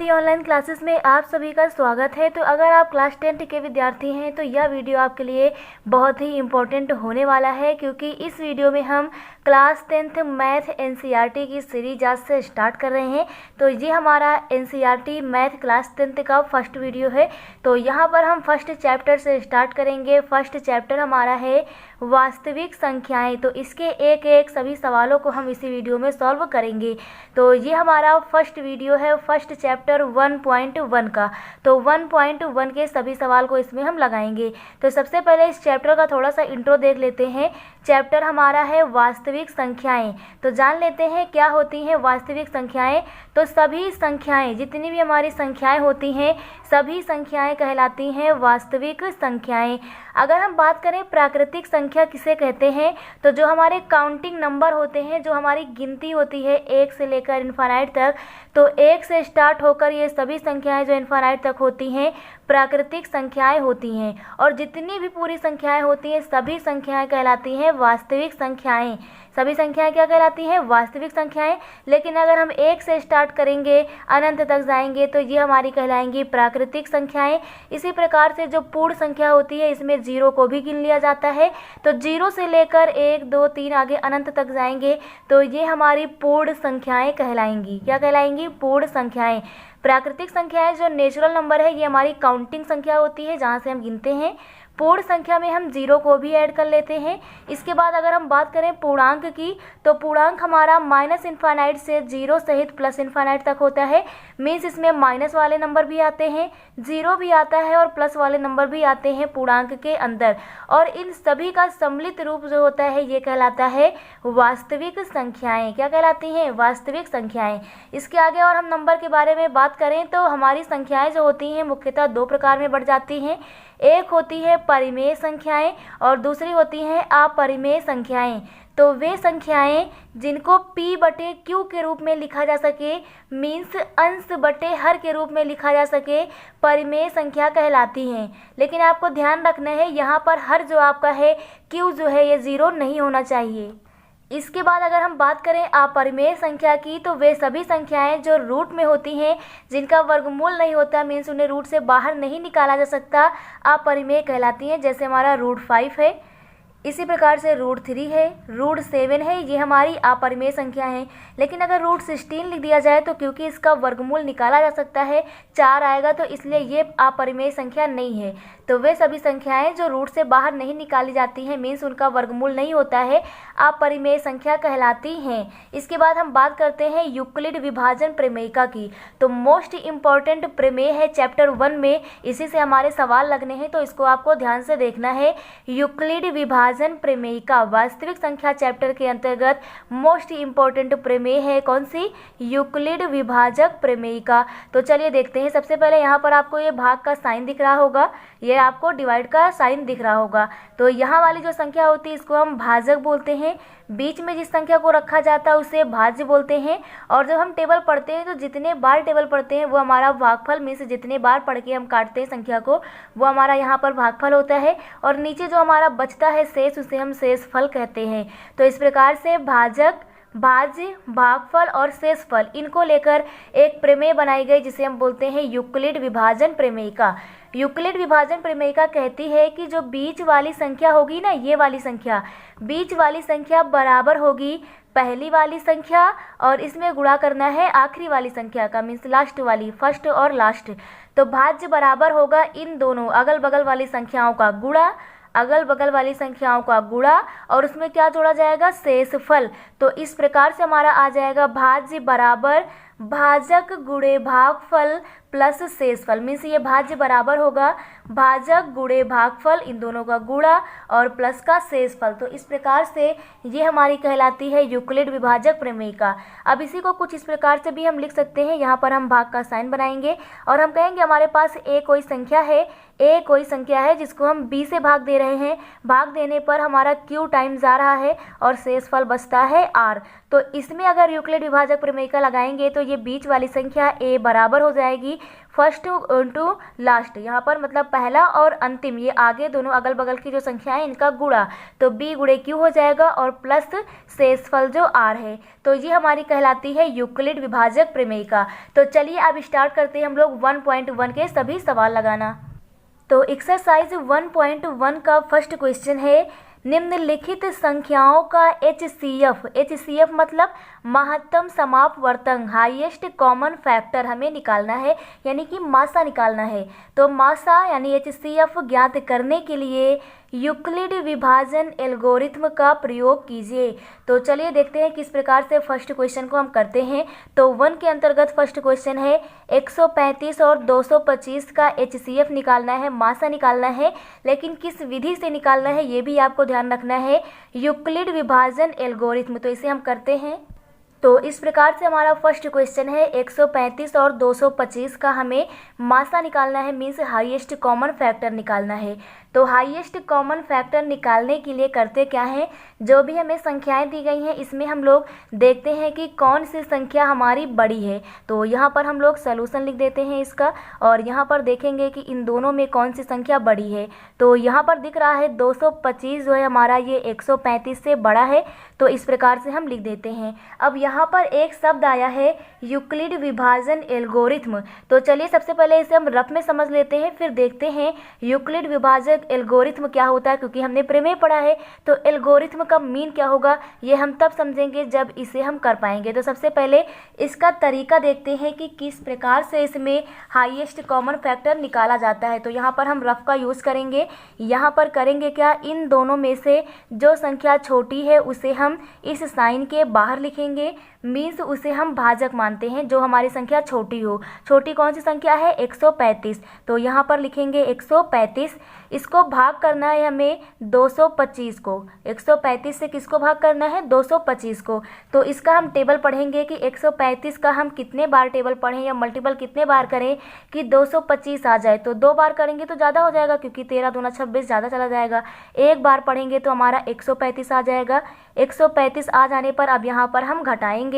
ज्योति online classes में आप सभी का स्वागत है। तो अगर आप क्लास 10 के विद्यार्थी हैं तो यह वीडियो आपके लिए बहुत ही इम्पोर्टेंट होने वाला है, क्योंकि इस वीडियो में हम क्लास 10th मैथ एनसीईआरटी की सीरीज आज से स्टार्ट कर रहे हैं। तो ये हमारा एनसीईआरटी मैथ क्लास 10th का फर्स्ट वीडियो है। तो यहाँ पर हम फर्स्ट चैप्टर से स्टार्ट करेंगे। फर्स्ट चैप्टर हमारा है वास्तविक संख्याएं। तो इसके एक एक सभी सवालों को हम इसी वीडियो में सॉल्व करेंगे। तो ये हमारा फर्स्ट वीडियो है फर्स्ट चैप्टर 1.1 का। तो 1.1 के सभी सवाल को इसमें हम लगाएंगे। तो सबसे पहले इस चैप्टर का थोड़ा सा इंट्रो देख लेते हैं। चैप्टर हमारा है वास्तविक संख्याएं। तो जान लेते हैं क्या होती हैं वास्तविक संख्याएं। तो सभी संख्याएं, जितनी भी हमारी संख्याएं होती हैं, सभी संख्याएं कहलाती हैं वास्तविक संख्याएं। अगर हम बात करें प्राकृतिक संख्या किसे कहते हैं, तो जो हमारे काउंटिंग नंबर होते हैं, जो हमारी गिनती होती है 1 से लेकर इन्फानाइट तक, तो 1 से स्टार्ट होकर ये सभी संख्याएं जो इन्फानाइट तक होती हैं प्राकृतिक संख्याएं होती हैं। और जितनी भी पूरी संख्याएं होती हैं सभी संख्याएं कहलाती हैं वास्तविक संख्याएं। सभी संख्याएं क्या कहलाती हैं? वास्तविक संख्याएं। लेकिन अगर हम 1 से स्टार्ट करेंगे अनंत तक जाएंगे तो ये हमारी कहलाएंगी प्राकृतिक संख्याएं। इसी प्रकार से जो पूर्ण संख्या होती है इसमें 0 को भी गिन लिया जाता है। तो 0 से लेकर 1, 2, 3 आगे अनंत तक जाएंगे तो ये हमारी पूर्ण संख्याएं कहलाएंगी। क्या कहलाएंगी? पूर्ण संख्याएं। प्राकृतिक संख्याएं जो नेचुरल नंबर है ये हमारी काउंटिंग संख्या होती है, जहाँ से हम गिनते हैं। पूर्ण संख्या में हम 0 को भी ऐड कर लेते हैं। इसके बाद अगर हम बात करें पूर्णांक की, तो पूर्णांक हमारा माइनस इन्फानाइट से 0 सहित प्लस इन्फानाइट तक होता है। मीन्स इसमें माइनस वाले नंबर भी आते हैं, 0 भी आता है और प्लस वाले नंबर भी आते हैं पूर्णांक के अंदर। और इन सभी का सम्मिलित रूप जो होता है ये कहलाता है वास्तविक संख्याएं। क्या कहलाती हैं? वास्तविक संख्याएं। इसके आगे और हम नंबर के बारे में बात करें तो हमारी संख्याएं जो होती हैं मुख्यतः 2 प्रकार में बढ़ जाती हैं। एक होती है परिमेय संख्याएं और दूसरी होती हैं अपरिमेय संख्याएं। तो वे संख्याएं जिनको p बटे q के रूप में लिखा जा सके, मीन्स अंश बटे हर के रूप में लिखा जा सके, परिमेय संख्या कहलाती हैं। लेकिन आपको ध्यान रखना है यहाँ पर हर जो आपका है q जो है ये 0 नहीं होना चाहिए। इसके बाद अगर हम बात करें अपरिमेय संख्या की, तो वे सभी संख्याएं जो रूट में होती हैं, जिनका वर्गमूल नहीं होता, मीन्स उन्हें रूट से बाहर नहीं निकाला जा सकता, अपरिमेय कहलाती हैं। जैसे हमारा √5 है, इसी प्रकार से √3 है, √7 है, ये हमारी अपरिमेय संख्या है। लेकिन अगर √16 लिख दिया जाए तो क्योंकि इसका वर्गमूल निकाला जा सकता है 4 आएगा, तो इसलिए ये अपरिमेय संख्या नहीं है। तो वे सभी संख्याएं जो रूट से बाहर नहीं निकाली जाती हैं, मीन्स उनका वर्गमूल नहीं होता है, अपरिमेय संख्या कहलाती हैं। इसके बाद हम बात करते हैं यूक्लिड विभाजन प्रमेयिका की। तो मोस्ट इम्पॉर्टेंट प्रमेय है चैप्टर 1 में, इसी से हमारे सवाल लगने हैं, तो इसको आपको ध्यान से देखना है। यूक्लिड विभाजन प्रमेयिका वास्तविक संख्या चैप्टर के अंतर्गत मोस्ट इम्पॉर्टेंट प्रमेय है। कौन सी? यूक्लिड विभाजक प्रमेयिका। तो चलिए देखते हैं। सबसे पहले यहाँ पर आपको ये भाग का साइन दिख रहा होगा, ये आपको डिवाइड का साइन दिख रहा होगा। तो यहाँ वाली जो संख्या होती है इसको हम भाजक बोलते हैं। बीच में जिस संख्या को रखा जाता है उसे भाज्य बोलते हैं। और जब हम टेबल पढ़ते हैं तो जितने बार टेबल पढ़ते हैं वो हमारा भागफल, में से जितने बार पढ़ के हम काटते हैं संख्या को, वो हमारा यहाँ पर भागफल होता है। और नीचे जो हमारा बचता है शेष, उसे हम शेषफल कहते हैं। तो इस प्रकार से भाजक, भाज्य, भागफल और शेषफल, इनको लेकर एक प्रमेय बनाई गई जिसे हम बोलते हैं यूक्लिड विभाजन प्रमेयिका। यूक्लिड विभाजन प्रमेयिका कहती है कि जो बीच वाली संख्या होगी ना, ये वाली संख्या, बीच वाली संख्या बराबर होगी पहली वाली संख्या, और इसमें गुणा करना है आखिरी वाली संख्या का, मीन्स लास्ट वाली, फर्स्ट और लास्ट। तो भाज्य बराबर होगा इन दोनों अगल बगल वाली संख्याओं का गुणा, अगल बगल वाली संख्याओं का गुणा, और उसमें क्या जोड़ा जाएगा? शेषफल। तो इस प्रकार से हमारा आ जाएगा भाज्य बराबर भाजक गुणे भागफल प्लस शेषफल। मीन्स ये भाज्य बराबर होगा भाजक गुणे भागफल, इन दोनों का गुणा और प्लस का शेषफल। तो इस प्रकार से ये हमारी कहलाती है यूक्लिड विभाजक प्रमेयिका। अब इसी को कुछ इस प्रकार से भी हम लिख सकते हैं। यहाँ पर हम भाग का साइन बनाएंगे और हम कहेंगे हमारे पास ए कोई संख्या है, ए कोई संख्या है जिसको हम b से भाग दे रहे हैं। भाग देने पर हमारा q टाइम्स आ रहा है और शेषफल बचता है r। तो इसमें अगर यूक्लिड विभाजक प्रमेयिका लगाएंगे तो ये बीच वाली संख्या a बराबर हो जाएगी फर्स्ट इंटू लास्ट, यहाँ पर मतलब पहला और अंतिम, ये आगे दोनों अगल बगल की जो संख्याएं इनका गुणा, तो b गुणे q हो जाएगा और प्लस शेषफल जो r है। तो ये हमारी कहलाती है यूक्लिड विभाजक प्रमेय। तो चलिए अब स्टार्ट करते हैं हम लोग 1.1 के सभी सवाल लगाना। तो एक्सरसाइज 1.1 का फर्स्ट क्वेश्चन है, निम्नलिखित संख्याओं का HCF मतलब महत्तम समापवर्तक, हाईएस्ट कॉमन फैक्टर हमें निकालना है, यानी कि मासा निकालना है। तो मासा यानी HCF ज्ञात करने के लिए यूक्लिड विभाजन एल्गोरिथ्म का प्रयोग कीजिए। तो चलिए देखते हैं किस प्रकार से फर्स्ट क्वेश्चन को हम करते हैं। तो 1 के अंतर्गत फर्स्ट क्वेश्चन है 135 और 225 का HCF निकालना है, मासा निकालना है, लेकिन किस विधि से निकालना है ये भी आपको ध्यान रखना है, यूक्लिड विभाजन एल्गोरिथ्म। तो इसे हम करते हैं। तो इस प्रकार से हमारा फर्स्ट क्वेश्चन है 135 और 225 का हमें मासा निकालना है, मीन्स हाईएस्ट कॉमन फैक्टर निकालना है। तो हाईएस्ट कॉमन फैक्टर निकालने के लिए करते क्या है, जो भी हमें संख्याएं दी गई हैं इसमें हम लोग देखते हैं कि कौन सी संख्या हमारी बड़ी है। तो यहाँ पर हम लोग सॉल्यूशन लिख देते हैं इसका, और यहाँ पर देखेंगे कि इन दोनों में कौन सी संख्या बड़ी है। तो यहाँ पर दिख रहा है 225 जो है हमारा ये 135 से बड़ा है, तो इस प्रकार से हम लिख देते हैं। अब यहाँ पर एक शब्द आया है यूक्लिड विभाजन एल्गोरिथ्म। तो चलिए सबसे पहले इसे हम रफ में समझ लेते हैं, फिर देखते हैं यूक्लिड विभाजन एल्गोरिथ्म क्या होता है, क्योंकि हमने प्रमेय पढ़ा है। तो एल्गोरिथ्म का मीन क्या होगा ये हम तब समझेंगे जब इसे हम कर पाएंगे। तो सबसे पहले इसका तरीका देखते हैं कि किस प्रकार से इसमें हाईएस्ट कॉमन फैक्टर निकाला जाता है। तो यहाँ पर हम रफ का यूज़ करेंगे। यहाँ पर करेंगे क्या, इन दोनों में से जो संख्या छोटी है उसे हम इस साइन के बाहर लिखेंगे, मीन्स उसे हम भाजक मानते हैं जो हमारी संख्या छोटी हो। छोटी कौन सी संख्या है, 135। तो यहाँ पर लिखेंगे 135। इसको भाग करना है हमें 225 को। 135 से किसको भाग करना है, 225 को। तो इसका हम टेबल पढ़ेंगे कि 135 का हम कितने बार टेबल पढ़ें या मल्टीपल कितने बार करें कि 225 आ जाए। तो 2 बार करेंगे तो ज़्यादा हो जाएगा, क्योंकि 13 दूना 26 ज़्यादा चला जाएगा। एक बार पढ़ेंगे तो हमारा 135 आ जाएगा। 135 आ जाने पर अब यहाँ पर हम घटाएंगे।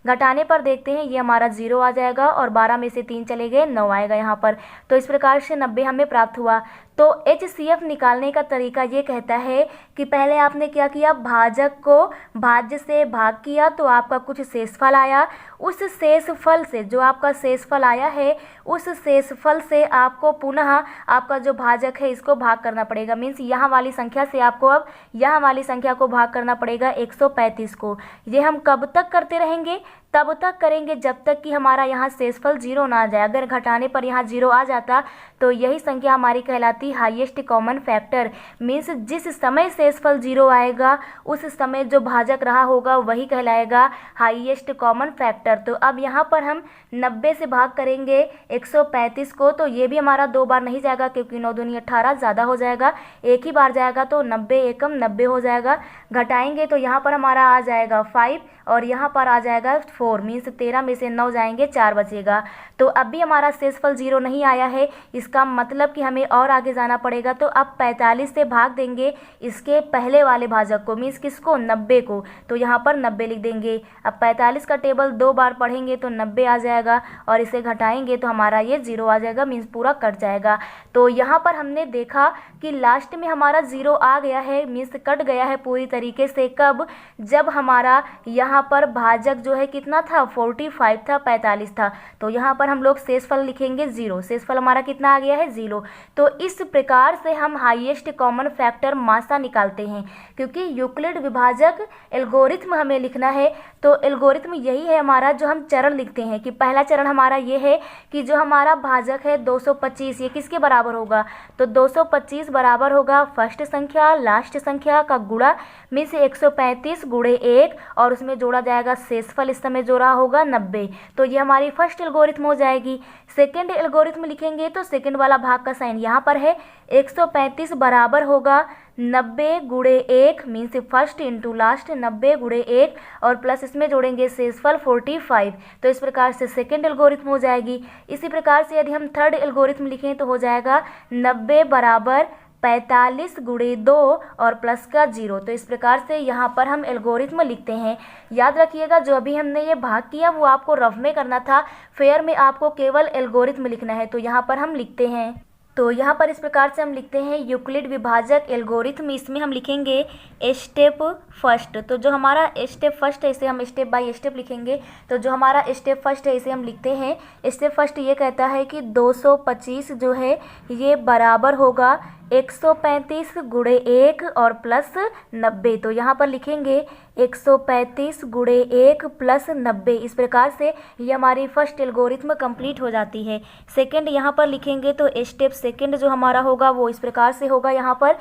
घटाने पर देखते हैं ये हमारा 0 आ जाएगा, और 12 में से 3 चले गए, 9 आएगा यहाँ पर। तो इस प्रकार से 90 हमें प्राप्त हुआ। तो HCF निकालने का तरीका ये कहता है कि पहले आपने क्या किया, भाजक को भाज्य से भाग किया तो आपका कुछ शेषफल आया। उस शेषफल से, जो आपका शेषफल आया है, उस शेषफल से आपको पुनः आपका जो भाजक है इसको भाग करना पड़ेगा। मीन्स यहाँ वाली संख्या से आपको अब यहाँ वाली संख्या को भाग करना पड़ेगा 135 को। ये हम कब तक करते रहेंगे, तब तक करेंगे जब तक कि हमारा यहाँ शेषफल 0 ना आ जाए। अगर घटाने पर यहाँ 0 आ जाता तो यही संख्या हमारी कहलाती हाईएस्ट कॉमन फैक्टर। मीन्स जिस समय शेषफल 0 आएगा उस समय जो भाजक रहा होगा वही कहलाएगा हाईएस्ट कॉमन फैक्टर। तो अब यहाँ पर हम 90 से भाग करेंगे 135 को, तो ये भी हमारा 2 बार नहीं जाएगा, क्योंकि 9 दूनी 18 ज़्यादा हो जाएगा। एक ही बार जाएगा तो 90 एकम 90 हो जाएगा। घटाएंगे तो यहाँ पर हमारा आ जाएगा 5 और यहाँ पर आ जाएगा 4। मीन्स 13 में से 9 जाएंगे, 4 बचेगा। तो अब भी हमारा शेषफल 0 नहीं आया है, इसका मतलब कि हमें और आगे जाना पड़ेगा। तो अब 45 से भाग देंगे इसके पहले वाले भाजक को, मीन्स किसको, 90 को। तो यहाँ पर 90 लिख देंगे। अब 45 का टेबल 2 बार पढ़ेंगे तो 90 आ जाएगा, और इसे घटाएंगे तो हमारा ये 0 आ जाएगा, मीन्स पूरा कट जाएगा। तो यहाँ पर हमने देखा कि लास्ट में हमारा 0 आ गया है, मीन्स कट गया है पूरी तरीके से। कब, जब हमारा यहाँ पर भाजक जो है कितना था, 45 था, 45 था। तो यहाँ पर हम लोग शेषफल लिखेंगे 0। शेषफल हमारा कितना आ गया है, 0। तो इस प्रकार से हम हाईएस्ट कॉमन फैक्टर मासा निकालते हैं। क्योंकि यूक्लिड विभाजक एल्गोरिथ्म हमें लिखना है, तो एल्गोरिथ्म यही है हमारा जो हम चरण लिखते हैं कि पहला चरण हमारा ये है कि जो हमारा भाजक है 225, ये किसके बराबर होगा, तो 225 बराबर होगा फर्स्ट संख्या लास्ट संख्या का गुणा, में से 135 गुणे 1, और उसमें जोड़ा जाएगा शेषफल, इस समय जोड़ा होगा 90। तो ये हमारी फर्स्ट एल्गोरिथ्म हो जाएगी। सेकेंड एल्गोरिथ्म लिखेंगे तो सेकेंड वाला भाग का साइन यहाँ पर है, 135 बराबर होगा 90 गुणे 1, मीन्स फर्स्ट इंटू लास्ट, 90 गुणे 1, और प्लस इसमें जोड़ेंगे शेषफल 45। तो इस प्रकार से सेकेंड एल्गोरिथ्म हो जाएगी। इसी प्रकार से यदि हम थर्ड एल्गोरिथ्म लिखें तो हो जाएगा 90 बराबर 45 गुणे 2 और प्लस का 0। तो इस प्रकार से यहाँ पर हम एल्गोरिथ्म लिखते हैं। याद रखिएगा, जो अभी हमने ये भाग किया वो आपको रफ में करना था, फेयर में आपको केवल एल्गोरिथ्म लिखना है। तो यहाँ पर हम लिखते हैं, तो यहाँ पर इस प्रकार से हम लिखते हैं यूक्लिड विभाजक एल्गोरिथ्म। इसमें हम लिखेंगे स्टेप फर्स्ट। तो जो हमारा स्टेप फर्स्ट है इसे हम स्टेप बाय स्टेप लिखेंगे। तो जो हमारा स्टेप फर्स्ट है इसे हम लिखते हैं, स्टेप फर्स्ट ये कहता है कि 225 जो है ये बराबर होगा 135 गुणे 1 और प्लस 90। तो यहाँ पर लिखेंगे 135 गुणे 1 प्लस 90। इस प्रकार से ये हमारी फर्स्ट एल्गोरिथ्म कंप्लीट हो जाती है। सेकंड यहाँ पर लिखेंगे तो स्टेप सेकंड जो हमारा होगा वो इस प्रकार से होगा, यहाँ पर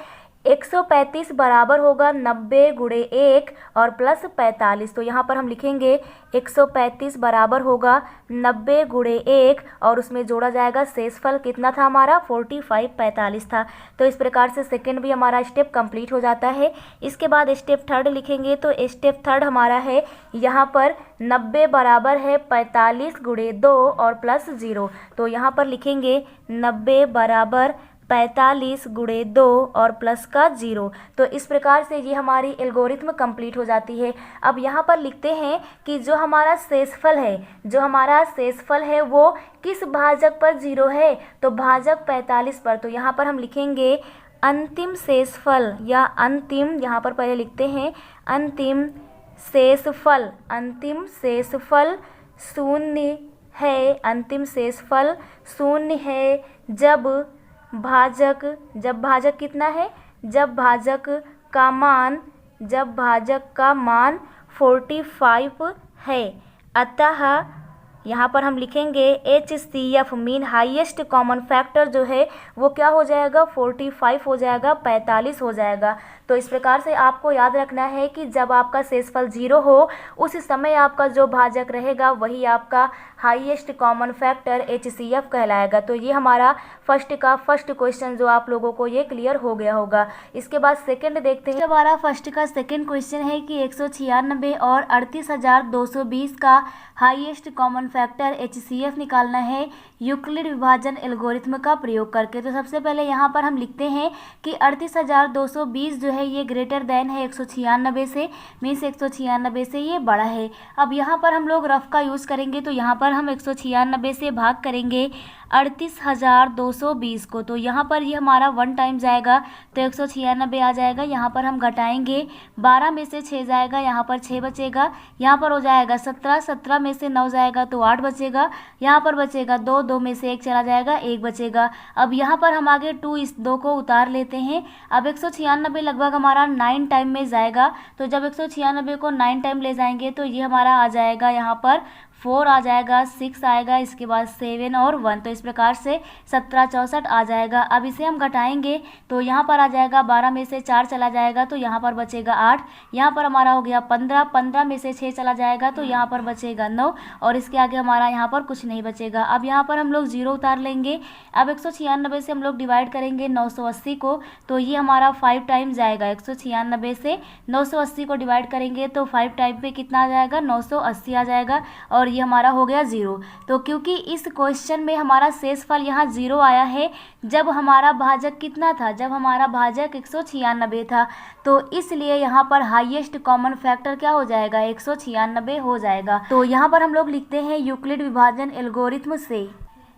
135 बराबर होगा 90 गुणे 1 और प्लस 45। तो यहाँ पर हम लिखेंगे 135 बराबर होगा 90 गुणे 1 और उसमें जोड़ा जाएगा शेषफल, कितना था हमारा 45, 45 था। तो इस प्रकार से सेकंड भी हमारा स्टेप कंप्लीट हो जाता है। इसके बाद स्टेप थर्ड लिखेंगे, तो स्टेप थर्ड हमारा है यहाँ पर 90 बराबर है 45 गुणे 2 और प्लस 0। तो यहाँ पर लिखेंगे 90 बराबर 45 गुणे 2 और प्लस का 0। तो इस प्रकार से ये हमारी एल्गोरिथ्म कंप्लीट हो जाती है। अब यहाँ पर लिखते हैं कि जो हमारा शेषफल है वो किस भाजक पर 0 है, तो भाजक 45 पर। तो यहाँ पर हम लिखेंगे अंतिम शेषफल या अंतिम, यहाँ पर पहले लिखते हैं अंतिम शेषफल शून्य है। अंतिम शेषफल शून्य है जब भाजक कितना है, जब भाजक का मान 45 है। अतः यहाँ पर हम लिखेंगे HCF mean highest common factor जो है वो क्या हो जाएगा, 45 हो जाएगा, 45 हो जाएगा। तो इस प्रकार से आपको याद रखना है कि जब आपका शेषफल 0 हो उस समय आपका जो भाजक रहेगा वही आपका हाईएस्ट कॉमन फैक्टर HCF कहलाएगा। तो ये हमारा फर्स्ट क्वेश्चन जो आप लोगों को ये क्लियर हो गया होगा। इसके बाद सेकंड देखते हैं। हमारा फर्स्ट का सेकंड क्वेश्चन है कि 196 और 38,220 का हाईएस्ट कॉमन फैक्टर HCF निकालना है यूक्लिड विभाजन एल्गोरिथ्म का प्रयोग करके। तो सबसे पहले यहाँ पर हम लिखते हैं कि 38,220 जो है ये ग्रेटर देन है 196 से, मीन्स 196 से ये बड़ा है। अब यहाँ पर हम लोग रफ का यूज़ करेंगे, तो यहाँ पर हम 196 से भाग करेंगे 38,220 को। तो यहाँ पर ये हमारा 1 टाइम जाएगा तो 196 आ जाएगा। यहाँ पर हम घटाएंगे, 12 में से 6 जाएगा, यहाँ पर 6 बचेगा। यहाँ पर हो जाएगा 17, 17 में से 9 जाएगा तो 8 बचेगा। यहाँ पर बचेगा 2, 2 में से 1 चला जाएगा, 1 बचेगा। अब यहाँ पर हम आगे 2 इस 2 को उतार लेते हैं। अब 196 लगभग हमारा 9 टाइम में जाएगा। तो जब 196 को 9 टाइम ले जाएंगे तो ये हमारा आ जाएगा, यहाँ पर 4 आ जाएगा, 6 आएगा, इसके बाद 7 और 1। तो इस प्रकार से 17, 64 आ जाएगा। अब इसे हम घटाएंगे तो यहाँ पर आ जाएगा 12 में से 4 चला जाएगा तो यहाँ पर बचेगा 8। यहाँ पर हमारा हो गया 15, 15 में से 6 चला जाएगा तो यहाँ पर बचेगा 9 और इसके आगे हमारा यहाँ पर कुछ नहीं बचेगा। अब यहाँ पर हम लोग 0 उतार लेंगे। अब 196 से हम लोग डिवाइड करेंगे 980 को, तो ये हमारा 5 टाइम जाएगा। 196 से 980 को डिवाइड करेंगे तो 5 टाइम पे कितना आ जाएगा, 980 आ जाएगा और ये हमारा हो गया 0। तो क्योंकि इस क्वेश्चन में हमारा शेषफल यहाँ 0 आया है जब हमारा भाजक कितना था, जब हमारा भाजक 196 था, तो इसलिए यहाँ पर हाईएस्ट कॉमन फैक्टर क्या हो जाएगा, 196 हो जाएगा। तो यहाँ पर हम लोग लिखते हैं यूक्लिड विभाजन एल्गोरिथ्म से।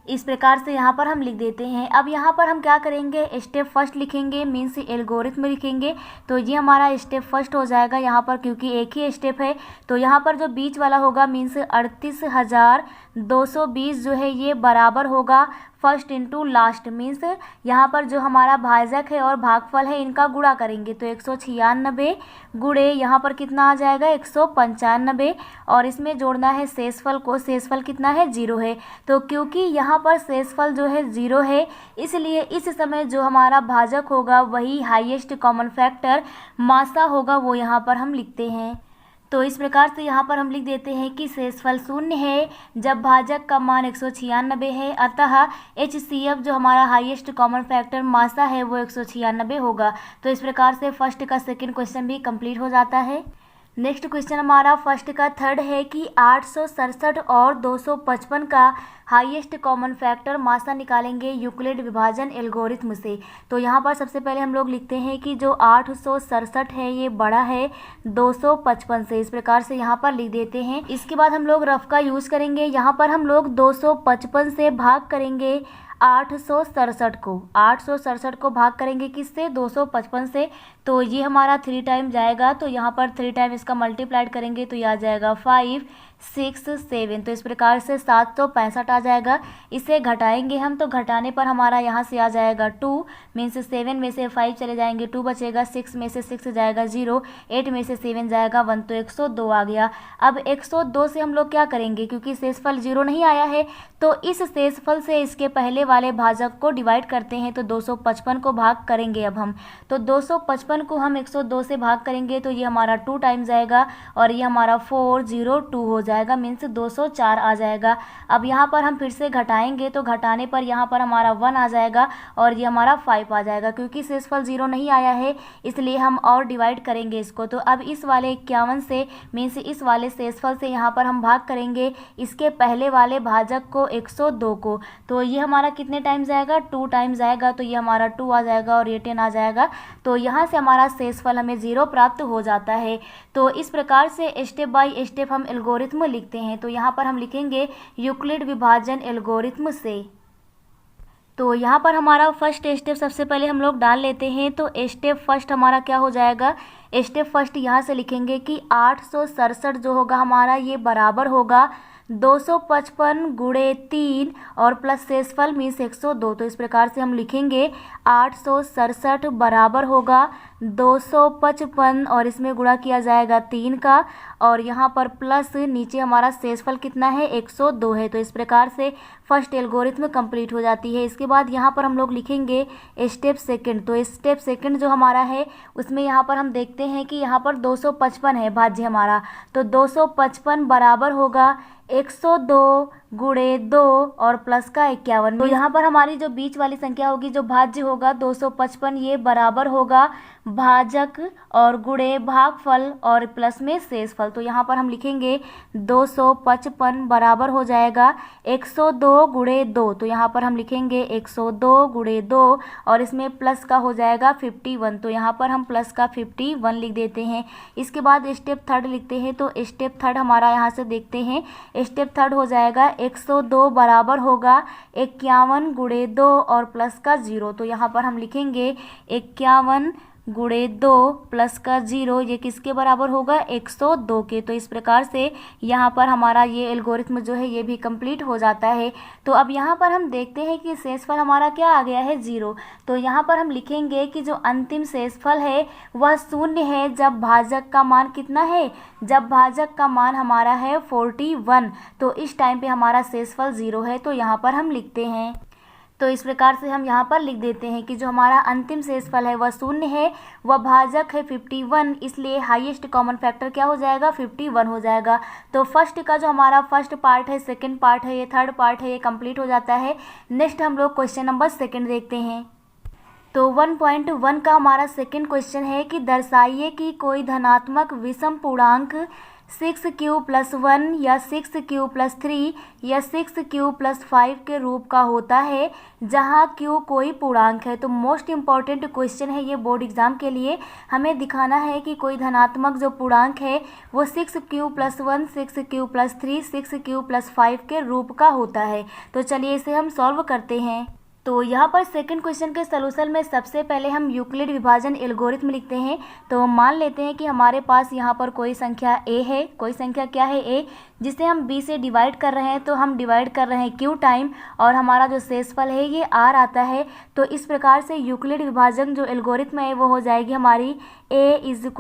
इस प्रकार से यहाँ पर हम लिख देते हैं। अब यहाँ पर हम क्या करेंगे, स्टेप फर्स्ट लिखेंगे, मीन्स एल्गोरिथम लिखेंगे। तो ये हमारा स्टेप फर्स्ट हो जाएगा यहाँ पर, क्योंकि एक ही स्टेप है। तो यहाँ पर जो बीच वाला होगा मीन्स 38,220 जो है ये बराबर होगा फर्स्ट इंटू लास्ट, मीन्स यहाँ पर जो हमारा भाजक है और भागफल है इनका गुणा करेंगे। तो 196 गुणे यहाँ पर कितना आ जाएगा, 195 और इसमें जोड़ना है शेषफल को। शेषफल कितना है, 0 है। तो क्योंकि यहाँ पर शेषफल जो है 0 है इसलिए इस समय जो हमारा भाजक होगा वही हाईएस्ट कॉमन फैक्टर मासा होगा, वो यहाँ पर हम लिखते हैं। तो इस प्रकार से यहाँ पर हम लिख देते हैं कि शेषफल 0 है जब भाजक का मान 196 है। अतः HCF जो हमारा हाईएस्ट कॉमन फैक्टर मासा है वो 196 होगा। तो इस प्रकार से फर्स्ट का सेकंड क्वेश्चन भी कंप्लीट हो जाता है। नेक्स्ट क्वेश्चन हमारा फर्स्ट का थर्ड है कि 867 और 255 का हाईएस्ट कॉमन फैक्टर मासा निकालेंगे यूक्लिड विभाजन एल्गोरिथम से। तो यहाँ पर सबसे पहले हम लोग लिखते हैं कि जो 867 है ये बड़ा है 255 से, इस प्रकार से यहाँ पर लिख देते हैं। इसके बाद हम लोग रफ का यूज़ करेंगे। यहाँ पर हम लोग 255 से भाग करेंगे 867 को भाग करेंगे किससे, 255 से। तो ये हमारा 3 टाइम जाएगा, तो यहाँ पर 3 टाइम इसका मल्टीप्लाइड करेंगे तो ये आ जाएगा 5 6 7। तो इस प्रकार से 765 आ जाएगा। इसे घटाएंगे हम, तो घटाने पर हमारा यहाँ से आ जाएगा 2 मीन्स 7 में से 5 चले जाएंगे, 2 बचेगा, 6 में से 6 जाएगा 0, 8 में से 7 जाएगा 1, तो 102 आ गया। अब 102 से हम लोग क्या करेंगे, क्योंकि शेषफल 0 नहीं आया है तो इस शेषफल से इसके पहले वाले भाजक को डिवाइड करते हैं, तो 255 को भाग करेंगे अब हम। तो 255 को हम 102 से भाग करेंगे तो ये हमारा 2 टाइम्स जाएगा और ये हमारा 402 हो जाएगा, मीन्स 204 आ जाएगा। अब यहाँ पर हम फिर से घटाएंगे, तो घटाने पर यहाँ पर हमारा 1 आ जाएगा और ये हमारा 5 आ जाएगा। क्योंकि शेषफल 0 नहीं आया है इसलिए हम और डिवाइड करेंगे इसको। तो अब इस वाले 51 से मीन्स इस वाले शेषफल से यहाँ पर हम भाग करेंगे इसके पहले वाले भाजक को 102 को। तो ये हमारा कितने टाइम्स जाएगा, 2 टाइम्स जाएगा, तो ये हमारा 2 आ जाएगा और ये 10 आ जाएगा। तो यहाँ से हमारा शेषफल हमें 0 प्राप्त हो जाता है। तो इस प्रकार से स्टेप बाय स्टेप हम एल्गोरिथम लिखते हैं। तो यहाँ पर हम लिखेंगे यूक्लिड विभाजन एल्गोरिथम से। तो यहाँ पर हमारा फर्स्ट स्टेप सबसे पहले हम लोग डाल लेते हैं। तो स्टेप फर्स्ट हमारा क्या हो जाएगा, स्टेप फर्स्ट यहाँ से लिखेंगे कि 867 जो होगा हमारा ये बराबर होगा 255 गुणे 3 और प्लस शेषफल मीन्स 102। तो इस प्रकार से हम लिखेंगे 867 बराबर होगा 255 और इसमें गुणा किया जाएगा 3 का और यहाँ पर प्लस नीचे हमारा शेषफल कितना है 102 है। तो इस प्रकार से फर्स्ट एल्गोरिथम कंप्लीट हो जाती है। इसके बाद यहाँ पर हम लोग लिखेंगे स्टेप सेकंड। तो स्टेप सेकंड जो हमारा है उसमें यहाँ पर हम देखते हैं कि यहाँ पर 255 है भाज्य हमारा, तो 255 बराबर होगा 102 गुणे 2 और प्लस का 51। तो यहाँ पर हमारी जो बीच वाली संख्या होगी जो भाज्य होगा 255 ये बराबर होगा भाजक और गुणे भागफल और प्लस में शेषफल। तो यहाँ पर हम लिखेंगे 255 बराबर हो जाएगा 102 गुणे 2। तो यहाँ पर हम लिखेंगे 102 गुणे 2 और इसमें प्लस का हो जाएगा 51। तो यहाँ पर हम प्लस का 51 लिख देते हैं। इसके बाद स्टेप थर्ड लिखते हैं। तो स्टेप थर्ड हमारा यहाँ से देखते हैं। स्टेप थर्ड हो जाएगा 102 बराबर होगा 51 गुणे 2 और प्लस का 0। तो यहाँ पर हम लिखेंगे 51 गुणे 2 प्लस का 0, ये किसके बराबर होगा 102 के। तो इस प्रकार से यहाँ पर हमारा ये एल्गोरिथम जो है ये भी कंप्लीट हो जाता है। तो अब यहाँ पर हम देखते हैं कि शेषफल हमारा क्या आ गया है 0। तो यहाँ पर हम लिखेंगे कि जो अंतिम शेषफल है वह 0 है जब भाजक का मान कितना है, जब भाजक का मान हमारा है 41। तो इस टाइम पे हमारा शेषफल 0 है। तो यहाँ पर हम लिखते हैं, तो इस प्रकार से हम यहाँ पर लिख देते हैं कि जो हमारा अंतिम शेषफल है वह 0 है, वह भाजक है 51, इसलिए हाईएस्ट कॉमन फैक्टर क्या हो जाएगा 51 हो जाएगा। तो फर्स्ट का जो हमारा फर्स्ट पार्ट है, सेकंड पार्ट है, ये थर्ड पार्ट है, ये कंप्लीट हो जाता है। नेक्स्ट हम लोग क्वेश्चन नंबर सेकंड देखते हैं। तो 1.1 का हमारा सेकंड क्वेश्चन है कि दर्शाइए कि कोई धनात्मक विषम पूर्णांक 6q+1 या 6q+3 या 6q+5 के रूप का होता है जहां q कोई पूर्णांक है। तो मोस्ट इम्पॉर्टेंट क्वेश्चन है ये बोर्ड एग्जाम के लिए। हमें दिखाना है कि कोई धनात्मक जो पूर्णांक है वो 6q+1, 6q+3, 6q+5 के रूप का होता है। तो चलिए इसे हम सॉल्व करते हैं। तो यहाँ पर सेकंड क्वेश्चन के सलूशन में सबसे पहले हम यूक्लिड विभाजन एल्गोरिथम लिखते हैं। तो मान लेते हैं कि हमारे पास यहाँ पर कोई संख्या a है, कोई संख्या क्या है a, जिसे हम b से डिवाइड कर रहे हैं। तो हम डिवाइड कर रहे हैं q टाइम और हमारा जो शेषफल है ये r आता है। तो इस प्रकार से यूक्लिड विभाजन जो एल्गोरिथम है वो हो जाएगी हमारी a =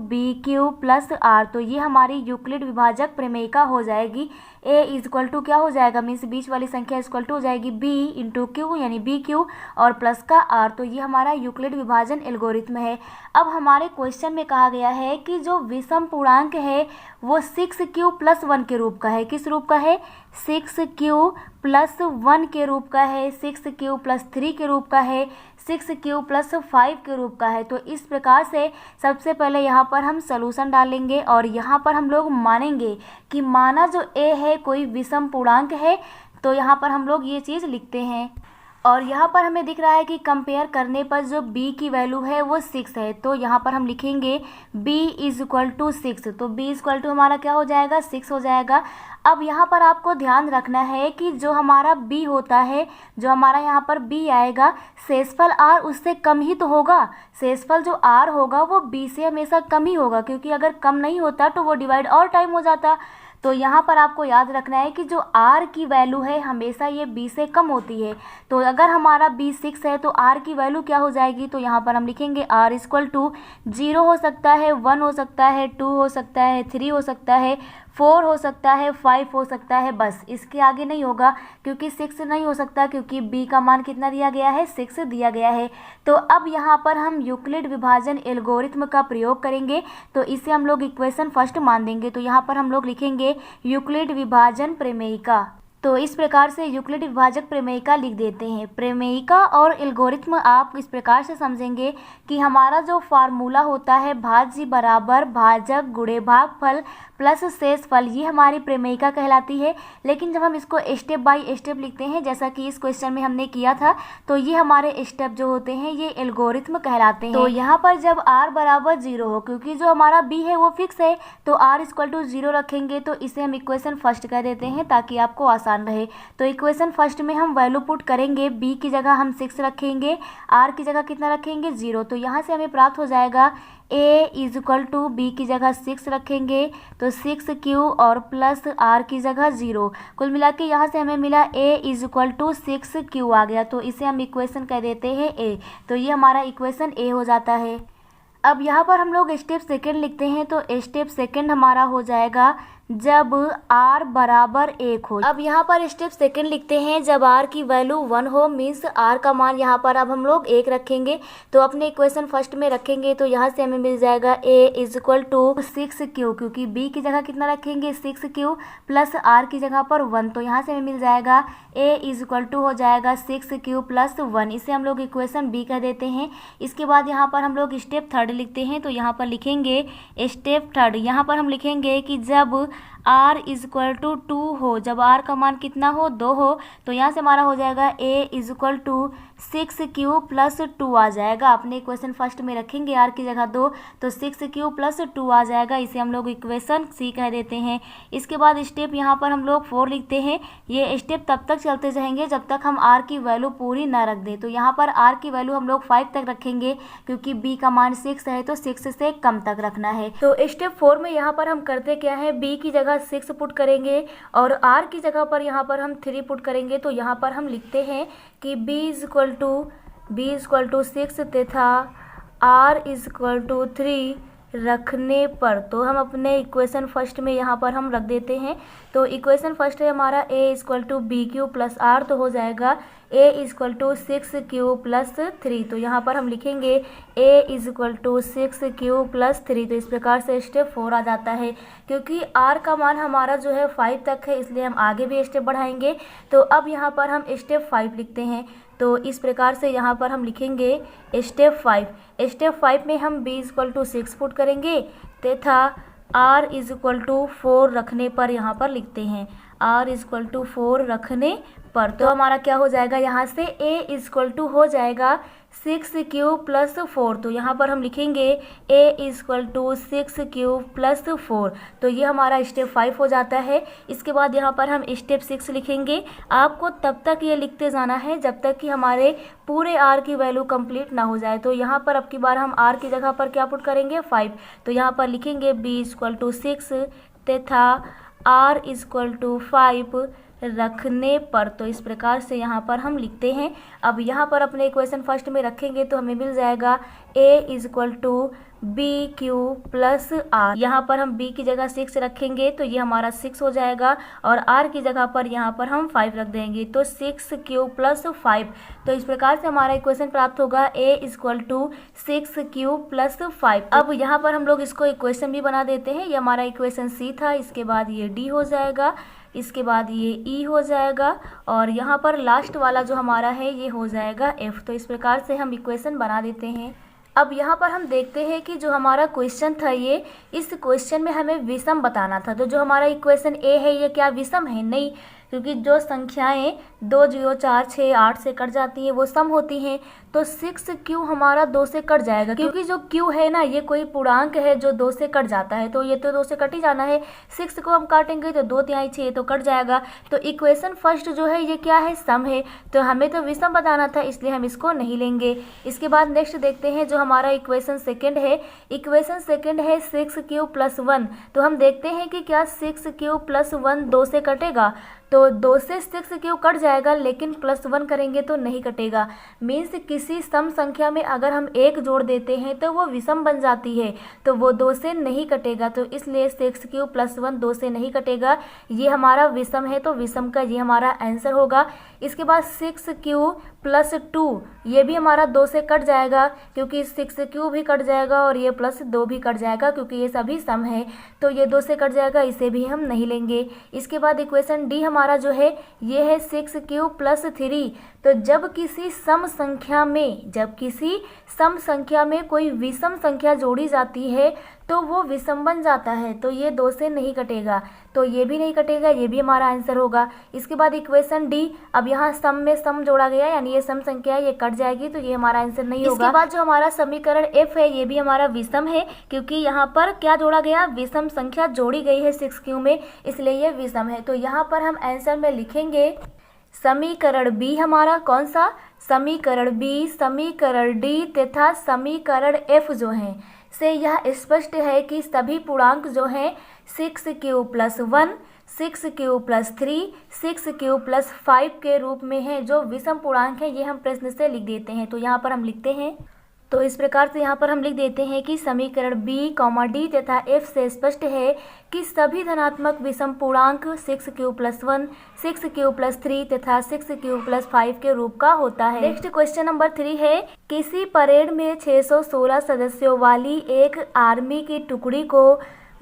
bq+r। तो ये हमारी यूक्लिड विभाजक प्रमेयिका हो जाएगी। a = क्या हो जाएगा, मीन्स बीच वाली संख्या इक्वल टू हो जाएगी b × q यानी bq और प्लस का r। तो ये हमारा यूक्लिड विभाजन एल्गोरिथम है। अब हमारे क्वेश्चन में कहा गया है कि जो विषम पूर्णांक है वो 6q+1 के रूप का है। किस रूप का है, 6q प्लस 1 के रूप का है, 6q प्लस 3 के रूप का है, 6q प्लस 5 के रूप का है। तो इस प्रकार से सबसे पहले यहाँ पर हम सॉल्यूशन डालेंगे और यहाँ पर हम लोग मानेंगे कि माना जो a है कोई विषम पूर्णांक है, तो यहाँ पर हम लोग ये चीज़ लिखते हैं। और यहाँ पर हमें दिख रहा है कि कंपेयर करने पर जो b की वैल्यू है वो 6 है, तो यहाँ पर हम लिखेंगे b इज इक्वल टू 6। तो b इज इक्वल टू हमारा क्या हो जाएगा, 6 हो जाएगा। अब यहाँ पर आपको ध्यान रखना है कि जो हमारा b होता है, जो हमारा यहाँ पर b आएगा, शेषफल r उससे कम ही तो होगा। शेषफल जो r होगा वो b से हमेशा कम ही होगा, क्योंकि अगर कम नहीं होता तो वो डिवाइड और टाइम हो जाता। तो यहाँ पर आपको याद रखना है कि जो r की वैल्यू है हमेशा ये b से कम होती है। तो अगर हमारा b 6 है तो r की वैल्यू क्या हो जाएगी, तो यहाँ पर हम लिखेंगे r इक्वल टू 0 हो सकता है, 1 हो सकता है, 2 हो सकता है, 3 हो सकता है, 4 हो सकता है, 5 हो सकता है, बस इसके आगे नहीं होगा, क्योंकि 6 नहीं हो सकता, क्योंकि b का मान कितना दिया गया है, 6 दिया गया है। तो अब यहाँ पर हम यूक्लिड विभाजन एल्गोरिथ्म का प्रयोग करेंगे, तो इसे हम लोग इक्वेशन फर्स्ट मान देंगे। तो यहाँ पर हम लोग लिखेंगे यूक्लिड विभाजन प्रमेयिका। तो इस प्रकार से यूक्लिड विभाजक प्रमेयिका लिख देते हैं। प्रमेयिका और एल्गोरिथ्म आप इस प्रकार से समझेंगे कि हमारा जो फार्मूला होता है भाज्य बराबर भाजक गुणे भागफल प्लस शेषफल, ये हमारी प्रमेयिका कहलाती है। लेकिन जब हम इसको स्टेप बाय स्टेप लिखते हैं, जैसा कि इस क्वेश्चन में हमने किया था, तो ये हमारे स्टेप जो होते हैं ये एल्गोरिथ्म कहलाते हैं। तो यहाँ पर जब r बराबर 0 हो, क्योंकि जो हमारा b है वो फिक्स है, तो r इक्वल टू 0 रखेंगे, तो इसे हम इक्वेशन फर्स्ट कह देते हैं ताकि आपको आसान रहे। तो इक्वेशन फर्स्ट में हम वैल्यू पुट करेंगे, b की जगह हम 6 रखेंगे, r की जगह कितना रखेंगे, 0। तो यहाँ से हमें प्राप्त हो जाएगा a is equal to b की जगह 6 रखेंगे, तो 6q और प्लस r की जगह 0। कुल मिला के यहाँ से हमें मिला a is equal to 6q आ गया, तो इसे हम इक्वेशन कह देते हैं a। तो ये हमारा इक्वेशन a हो जाता है। अब यहाँ पर हम लोग स्टेप सेकंड लिखते हैं, तो स्टेप सेकंड हमारा हो जाएगा जब r बराबर 1 हो। अब यहाँ पर स्टेप सेकंड लिखते हैं जब r की वैल्यू 1 हो, मीन्स r का मान यहाँ पर अब हम लोग 1 रखेंगे। तो अपने इक्वेशन फर्स्ट में रखेंगे, तो यहाँ से हमें मिल जाएगा a is equal to 6q, क्योंकि b की जगह कितना रखेंगे, 6q प्लस r की जगह पर 1। तो यहाँ से हमें मिल जाएगा a इज इक्वल टू हो जाएगा 6q प्लस 1। इसे हम लोग इक्वेशन b कह देते हैं। इसके बाद यहाँ पर हम लोग स्टेप थर्ड लिखते हैं, तो यहाँ पर लिखेंगे स्टेप थर्ड। यहाँ पर हम लिखेंगे कि जब r इज इक्वल टू 2 हो, जब r का मान कितना हो, 2 हो, तो यहाँ से हमारा हो जाएगा a is equal to 6q plus 2 आ जाएगा। अपने इक्वेशन फर्स्ट में रखेंगे r की जगह 2, तो 6q प्लस 2 आ जाएगा। इसे हम लोग इक्वेशन c कह देते हैं। इसके बाद स्टेप यहाँ पर हम लोग 4 लिखते हैं। ये स्टेप तब तक चलते जाएंगे जब तक हम r की वैल्यू पूरी ना रख दें। तो यहाँ पर r की वैल्यू हम लोग 5 तक रखेंगे, क्योंकि b का मान 6 है, तो 6 से कम तक रखना है। तो स्टेप 4 में यहाँ पर हम करते क्या है, b की जगह 6 पुट करेंगे और r की जगह पर यहाँ पर हम 3 पुट करेंगे। तो यहाँ पर हम लिखते हैं कि b इज इक्वल टू 6 तथा r इज इक्वल टू 3 रखने पर, तो हम अपने इक्वेशन फर्स्ट में यहाँ पर हम रख देते हैं। तो इक्वेशन फर्स्ट है हमारा a is equal to b q plus r, तो हो जाएगा a is equal to 6q plus 3। तो यहाँ पर हम लिखेंगे a is equal to 6q plus 3। तो इस प्रकार से स्टेप 4 आ जाता है। क्योंकि r का मान हमारा जो है 5 तक है, इसलिए हम आगे भी स्टेप बढ़ाएंगे। तो अब यहाँ पर हम स्टेप 5 लिखते हैं। तो इस प्रकार से यहाँ पर हम लिखेंगे स्टेप 5। स्टेप 5 में हम b is equal to 6 put करेंगे तथा r इज इक्वल टू 4 रखने पर यहाँ पर लिखते हैं r इज इक्वल टू 4 रखने पर। तो हमारा क्या हो जाएगा, यहाँ से a इज इक्वल टू हो जाएगा 6q प्लस 4। तो यहाँ पर हम लिखेंगे a is equal to 6q plus 4। तो ये हमारा स्टेप 5 हो जाता है। इसके बाद यहाँ पर हम स्टेप 6 लिखेंगे। आपको तब तक ये लिखते जाना है जब तक कि हमारे पूरे r की वैल्यू कंप्लीट ना हो जाए। तो यहाँ पर अब की बार हम r की जगह पर क्या पुट करेंगे, 5। तो यहाँ पर लिखेंगे b इज इक्वल टू 6 तथा r इज इक्वल टू 5 रखने पर। तो इस प्रकार से यहाँ पर हम लिखते हैं। अब यहाँ पर अपने इक्वेशन फर्स्ट में रखेंगे, तो हमें मिल जाएगा a is equal to b q plus r। यहाँ पर हम b की जगह 6 रखेंगे, तो ये हमारा 6 हो जाएगा और r की जगह पर यहाँ पर हम 5 रख देंगे, तो 6q प्लस 5। तो इस प्रकार से हमारा इक्वेशन प्राप्त होगा a is equal to 6q plus 5। अब यहाँ पर हम लोग इसको इक्वेशन भी बना देते हैं। ये हमारा इक्वेशन c था, इसके बाद ये d हो जाएगा। इसके बाद ये ई हो जाएगा और यहाँ पर लास्ट वाला जो हमारा है ये हो जाएगा एफ। तो इस प्रकार से हम इक्वेशन बना देते हैं। अब यहाँ पर हम देखते हैं कि जो हमारा क्वेश्चन था ये, इस क्वेश्चन में हमें विषम बताना था। तो जो हमारा इक्वेशन ए है ये क्या विषम है? नहीं, क्योंकि जो संख्याएं 2, 0, 4, 6, 8 से कट जाती हैं वो सम होती हैं। तो 6q हमारा 2 से कट जाएगा, क्योंकि जो q है ना ये कोई पूर्णांक है जो 2 से कट जाता है, तो ये तो 2 से कट ही जाना है। 6 को हम काटेंगे तो 2 तिहाई 6 तो कट जाएगा। तो इक्वेशन फर्स्ट जो है ये क्या है? सम है। तो हमें तो विषम बताना था, इसलिए हम इसको नहीं लेंगे। इसके बाद नेक्स्ट देखते हैं जो हमारा इक्वेशन सेकेंड है। इक्वेशन सेकेंड है 6q + 1। तो हम देखते हैं कि क्या 6q + 1 2 से कटेगा? तो 2 से 6q कट जाएगा, लेकिन +1 करेंगे तो नहीं कटेगा। मीन्स किसी सम संख्या में अगर हम 1 जोड़ देते हैं तो वो विषम बन जाती है, तो वो 2 से नहीं कटेगा। तो इसलिए 6q + 1 2 से नहीं कटेगा, ये हमारा विषम है। तो विषम का ये हमारा आंसर होगा। इसके बाद 6q + 2 ये भी हमारा 2 से कट जाएगा, क्योंकि 6q भी कट जाएगा और ये +2 भी कट जाएगा, क्योंकि ये सभी सम है। तो ये 2 से कट जाएगा, इसे भी हम नहीं लेंगे। इसके बाद इक्वेशन डी हमारा जो है ये है 6q + 3। तो जब किसी सम संख्या में कोई विषम संख्या जोड़ी जाती है तो वो विषम बन जाता है। तो ये 2 से नहीं कटेगा, तो ये भी नहीं कटेगा, ये भी हमारा आंसर होगा। इसके बाद इक्वेशन डी, अब यहाँ सम में सम जोड़ा गया, यानी ये सम संख्या है, ये कट जाएगी, तो ये हमारा आंसर नहीं होगा। इसके बाद जो हमारा समीकरण एफ है ये भी हमारा विषम है, क्योंकि यहाँ पर क्या जोड़ा गया? विषम संख्या जोड़ी गई है 6q में, इसलिए ये विषम है। तो यहाँ पर हम आंसर में लिखेंगे समीकरण बी हमारा कौन सा? समीकरण बी, समीकरण डी तथा समीकरण एफ जो हैं से यह स्पष्ट है कि सभी पूर्णांक जो हैं 6q + 1, 6q + 3, 6q + 5 के रूप में हैं। जो विषम पूर्णांक है ये हम प्रश्न से लिख देते हैं। तो यहाँ पर हम लिखते हैं, तो इस प्रकार से यहाँ पर हम लिख देते हैं कि समीकरण बी, डी तथा एफ से स्पष्ट है कि सभी धनात्मक विषम पूर्णांक 6q + 1, 6q + 3 तथा 6q + 5 के रूप का होता है। नेक्स्ट क्वेश्चन नंबर 3 है, किसी परेड में 616 सदस्यों वाली एक आर्मी की टुकड़ी को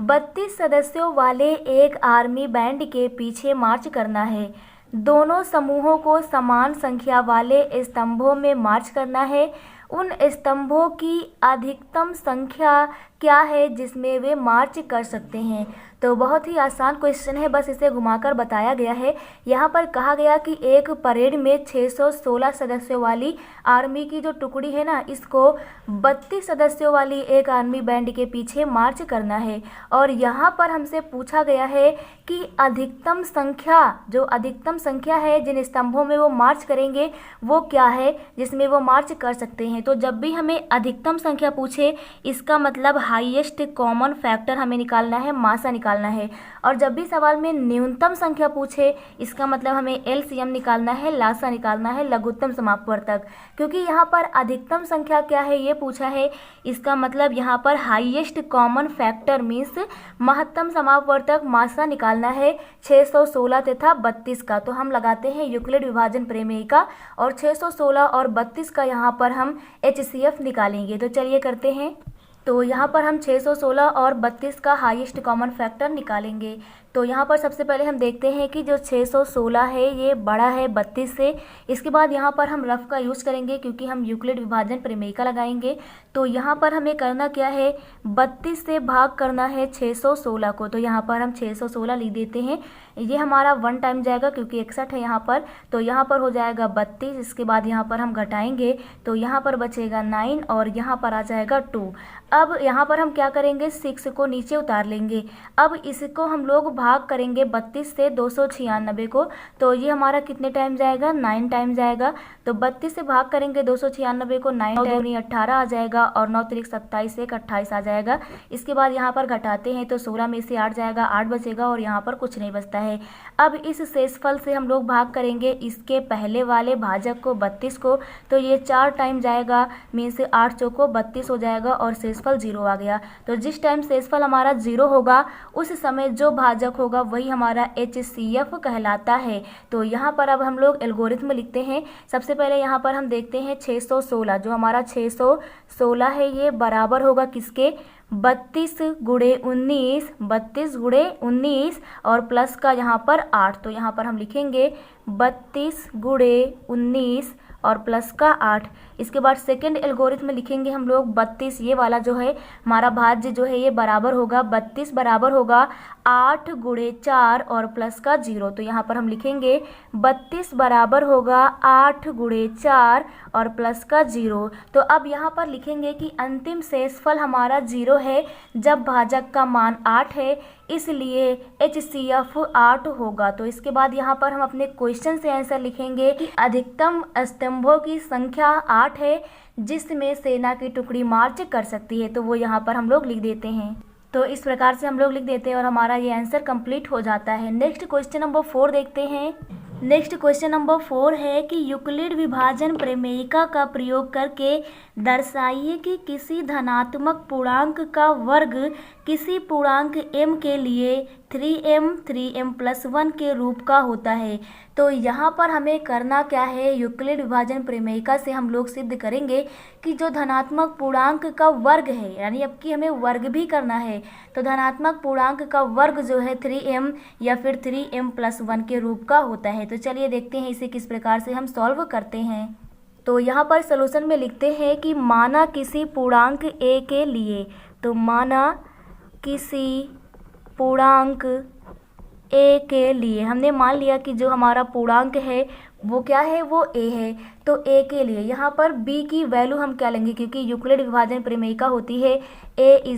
32 सदस्यों वाले एक आर्मी बैंड के पीछे मार्च करना है। दोनों समूहों को समान संख्या वाले स्तंभों में मार्च करना है। उन स्तंभों की अधिकतम संख्या क्या है जिसमें वे मार्च कर सकते हैं? तो बहुत ही आसान क्वेश्चन है, बस इसे घुमाकर बताया गया है। यहाँ पर कहा गया कि एक परेड में 616 सदस्यों वाली आर्मी की जो टुकड़ी है ना, इसको 32 सदस्यों वाली एक आर्मी बैंड के पीछे मार्च करना है। और यहाँ पर हमसे पूछा गया है कि अधिकतम संख्या, जो अधिकतम संख्या है जिन स्तंभों में वो मार्च करेंगे वो क्या है जिसमें वो मार्च कर सकते हैं। तो जब भी हमें अधिकतम संख्या पूछे, इसका मतलब हाईएस्ट कॉमन फैक्टर हमें निकालना है, मासा निकालना है। और जब भी सवाल में न्यूनतम संख्या पूछे, इसका मतलब हमें एलसीएम निकालना है, लासा निकालना है, लघुत्तम समापवर्तक। क्योंकि यहाँ पर अधिकतम संख्या क्या है ये पूछा है, इसका मतलब यहाँ पर हाईएस्ट कॉमन फैक्टर मीन्स महत्तम समापवर्तक मासा निकालना है 616 तथा 32 का। तो हम लगाते हैं यूक्लिड विभाजन प्रमेय का, और 616 और 32 का यहाँ पर हम HCF निकालेंगे। तो चलिए करते हैं। तो यहाँ पर हम 616 और 32 का हाईएस्ट कॉमन फैक्टर निकालेंगे। तो यहाँ पर सबसे पहले हम देखते हैं कि जो 616 है ये बड़ा है 32 से। इसके बाद यहाँ पर हम रफ का यूज़ करेंगे, क्योंकि हम यूक्लिड विभाजन प्रमेय का लगाएंगे। तो यहाँ पर हमें करना क्या है, 32 से भाग करना है 616 को। तो यहाँ पर हम 616 लिख देते हैं। ये हमारा 1 टाइम जाएगा, क्योंकि 61 है यहाँ पर। तो यहाँ पर हो जाएगा 32। इसके बाद यहाँ पर हम घटाएंगे, तो यहाँ पर बचेगा 9 और यहाँ पर आ जाएगा 2। अब यहाँ पर हम क्या करेंगे, 6 को नीचे उतार लेंगे। अब इसको हम लोग भाग करेंगे 32 से 296 को। तो ये हमारा कितने टाइम जाएगा, 9 टाइम जाएगा। तो 32 से भाग करेंगे 296 को, 9 टाइम 18 आ जाएगा, और 9 3 27 1 28 आ जाएगा। इसके बाद यहाँ पर घटाते हैं तो 16 में से 8 जाएगा, 8 बचेगा और यहाँ पर कुछ नहीं बचता है। अब इस शेषफल से हम लोग भाग करेंगे इसके पहले वाले भाजक को 32 को। तो ये 4 टाइम जाएगा, मीन्स 8 चौको 32 हो जाएगा और शेषफल 0 आ गया। तो जिस टाइम शेषफल हमारा 0 होगा उस समय जो भाजक भाजक होगा वही हमारा HCF कहलाता है। तो यहाँ पर अब हम लोग एल्गोरिथम लिखते हैं। सबसे पहले यहाँ पर हम देखते हैं 616, जो हमारा 616 है ये बराबर होगा किसके, 32 गुणे 19, 32 गुणे 19 और प्लस का यहाँ पर 8। तो यहाँ पर हम लिखेंगे 32 गुणे 19 और प्लस का 8। इसके बाद सेकंड एल्गोरिथम लिखेंगे हम लोग 32, ये वाला जो है हमारा भाज्य जो है ये बराबर होगा 32 बराबर होगा 8 गुणे 4 और प्लस का 0। तो यहाँ पर हम लिखेंगे 32 बराबर होगा 8 गुणे 4 और प्लस का 0। तो अब यहाँ पर लिखेंगे कि अंतिम शेषफल हमारा 0 है जब भाजक का मान 8 है, इसलिए HCF 8 होगा। तो इसके बाद यहाँ पर हम अपने क्वेश्चन से आंसर लिखेंगे कि अधिकतम स्तंभों की संख्या 8 है जिसमें सेना की टुकड़ी मार्च कर सकती है। तो वो यहाँ पर हम लोग लिख देते हैं। तो इस प्रकार से हम लोग लिख देते हैं और हमारा ये आंसर कंप्लीट हो जाता है। नेक्स्ट क्वेश्चन नंबर 4 देखते हैं। नेक्स्ट क्वेश्चन नंबर 4 है कि यूक्लिड विभाजन प्रमेयिका का प्रयोग करके दर्शाइए कि किसी धनात्मक पूर्णांक का वर्ग किसी पूर्णांक m के लिए 3m के रूप का होता है। तो यहाँ पर हमें करना क्या है, यूक्लिड विभाजन प्रमेयिका से हम लोग सिद्ध करेंगे कि जो धनात्मक पूर्णांक का वर्ग है, यानी अब कि हमें वर्ग भी करना है, तो धनात्मक पूर्णांक का वर्ग जो है 3m या फिर 3m+1 के रूप का होता है। तो चलिए देखते हैं इसे किस प्रकार से हम सॉल्व करते हैं। तो यहाँ पर सॉल्यूशन में लिखते हैं कि माना किसी पूर्णांक a के लिए, तो माना किसी पूर्णांक a के लिए हमने मान लिया कि जो हमारा पूर्णांक है वो क्या है, वो a है। तो a के लिए यहाँ पर b की वैल्यू हम क्या लेंगे, क्योंकि यूक्लिड विभाजन प्रमेयिका होती है a =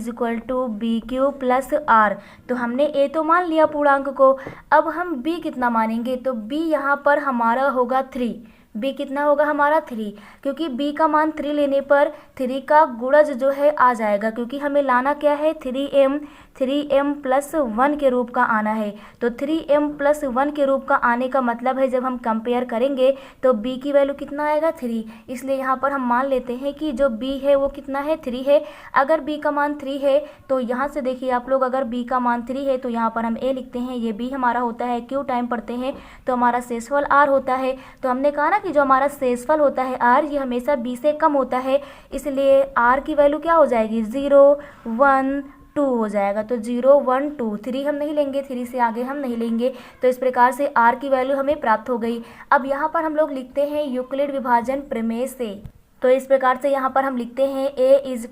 bq + r। तो हमने a तो मान लिया पूर्णांक को, अब हम b कितना मानेंगे, तो b यहाँ पर हमारा होगा 3। b कितना होगा हमारा 3, क्योंकि b का मान 3 लेने पर 3 का गुणज जो है आ जाएगा, क्योंकि हमें लाना क्या है 3m+1 के रूप का आना है। तो 3m+1 के रूप का आने का मतलब है जब हम कंपेयर करेंगे तो b की वैल्यू कितना आएगा 3, इसलिए यहाँ पर हम मान लेते हैं कि जो b है वो कितना है 3 है। अगर b का मान 3 है तो यहाँ से देखिए आप लोग, अगर b का मान 3 है तो यहाँ पर हम a लिखते हैं, ये b हमारा होता है, q टाइम पढ़ते हैं तो हमारा शेषफल r होता है। तो हमने कहा ना कि जो हमारा शेषफल होता है r ये हमेशा b से कम होता है, इसलिए r की वैल्यू क्या हो जाएगी 0 1 2 हो जाएगा। तो 0 1 2 3 हम नहीं लेंगे, 3 से आगे हम नहीं लेंगे। तो इस प्रकार से r की वैल्यू हमें प्राप्त हो गई। अब यहाँ पर हम लोग लिखते हैं यूक्लिड विभाजन प्रमेय से। तो इस प्रकार से यहाँ पर हम लिखते हैं a =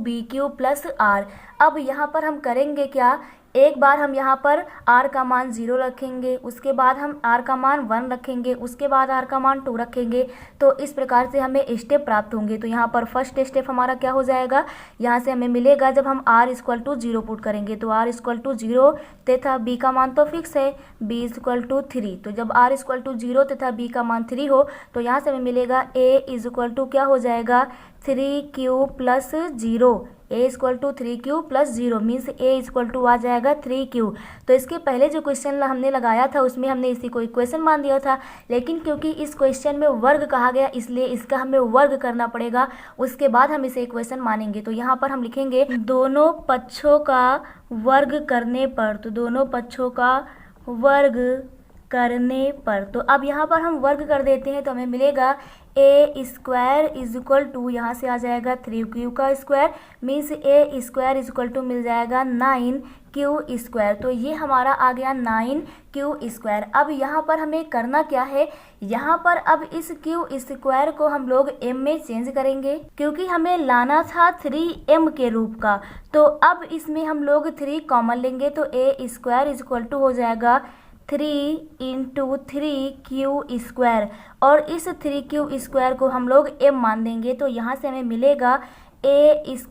bq + r। अब यहाँ पर हम करेंगे क्या, एक बार हम यहाँ पर r का मान 0 रखेंगे, उसके बाद हम r का मान 1 रखेंगे, उसके बाद r का मान 2 रखेंगे। तो इस प्रकार से हमें स्टेप प्राप्त होंगे। तो यहाँ पर फर्स्ट स्टेप हमारा क्या हो जाएगा, यहाँ से हमें मिलेगा जब हम r = 0 पुट करेंगे, तो r = 0 तथा b का मान तो फिक्स है, b = 3। तो जब r = 0 तथा b का मान 3 हो तो यहाँ से हमें मिलेगा a = क्या हो जाएगा 3q + 0। a = 3q + 0 means a = आ जाएगा 3q। तो इसके पहले जो क्वेश्चन हमने लगाया था उसमें हमने इसी को इक्वेशन मान दिया था, लेकिन क्योंकि इस क्वेश्चन में वर्ग कहा गया इसलिए इसका हमें वर्ग करना पड़ेगा, उसके बाद हम इसे इक्वेशन मानेंगे। तो यहाँ पर हम लिखेंगे दोनों पक्षों का वर्ग करने पर, तो दोनों पक्षों का वर्ग करने पर। तो अब यहाँ पर हम वर्ग कर देते हैं तो हमें मिलेगा a² = यहाँ से आ जाएगा 3q का स्क्वायर मीन्स a² मिल जाएगा 9q²। तो ये हमारा आ गया 9q²। अब यहाँ पर हमें करना क्या है, यहाँ पर अब इस q² को हम लोग m में चेंज करेंगे, क्योंकि हमें लाना था 3m के रूप का। तो अब इसमें हम लोग 3 कॉमन लेंगे तो a² हो जाएगा 3 × 3q² और इस 3q² को हम लोग m मान देंगे। तो यहाँ से हमें मिलेगा a² =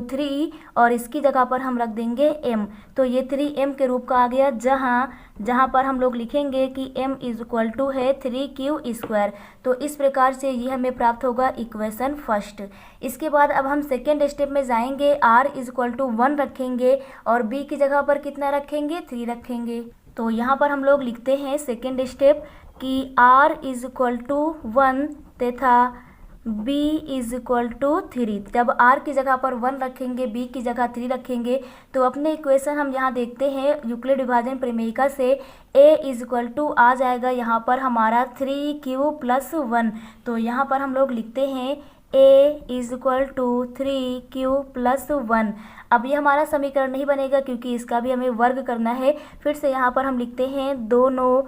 3 और इसकी जगह पर हम रख देंगे m। तो ये 3m के रूप का आ गया, जहाँ पर हम लोग लिखेंगे कि m = है 3q²। तो इस प्रकार से ये हमें प्राप्त होगा इक्वेशन फर्स्ट। इसके बाद अब हम सेकेंड स्टेप में जाएंगे, r = 1 रखेंगे और b की जगह पर कितना रखेंगे 3 रखेंगे। तो यहाँ पर हम लोग लिखते हैं सेकेंड स्टेप कि r = 1 तथा b इज इक्वल टू 3। जब r की जगह पर 1 रखेंगे, b की जगह 3 रखेंगे, तो अपने इक्वेशन हम यहाँ देखते हैं यूक्लिड विभाजन प्रमेयिका से a इज इक्वल टू आ जाएगा यहाँ पर हमारा 3q प्लस 1। तो यहाँ पर हम लोग लिखते हैं a is equal to 3q plus 1। अब ये हमारा समीकरण नहीं बनेगा क्योंकि इसका भी हमें वर्ग करना है। फिर से यहाँ पर हम लिखते हैं दोनों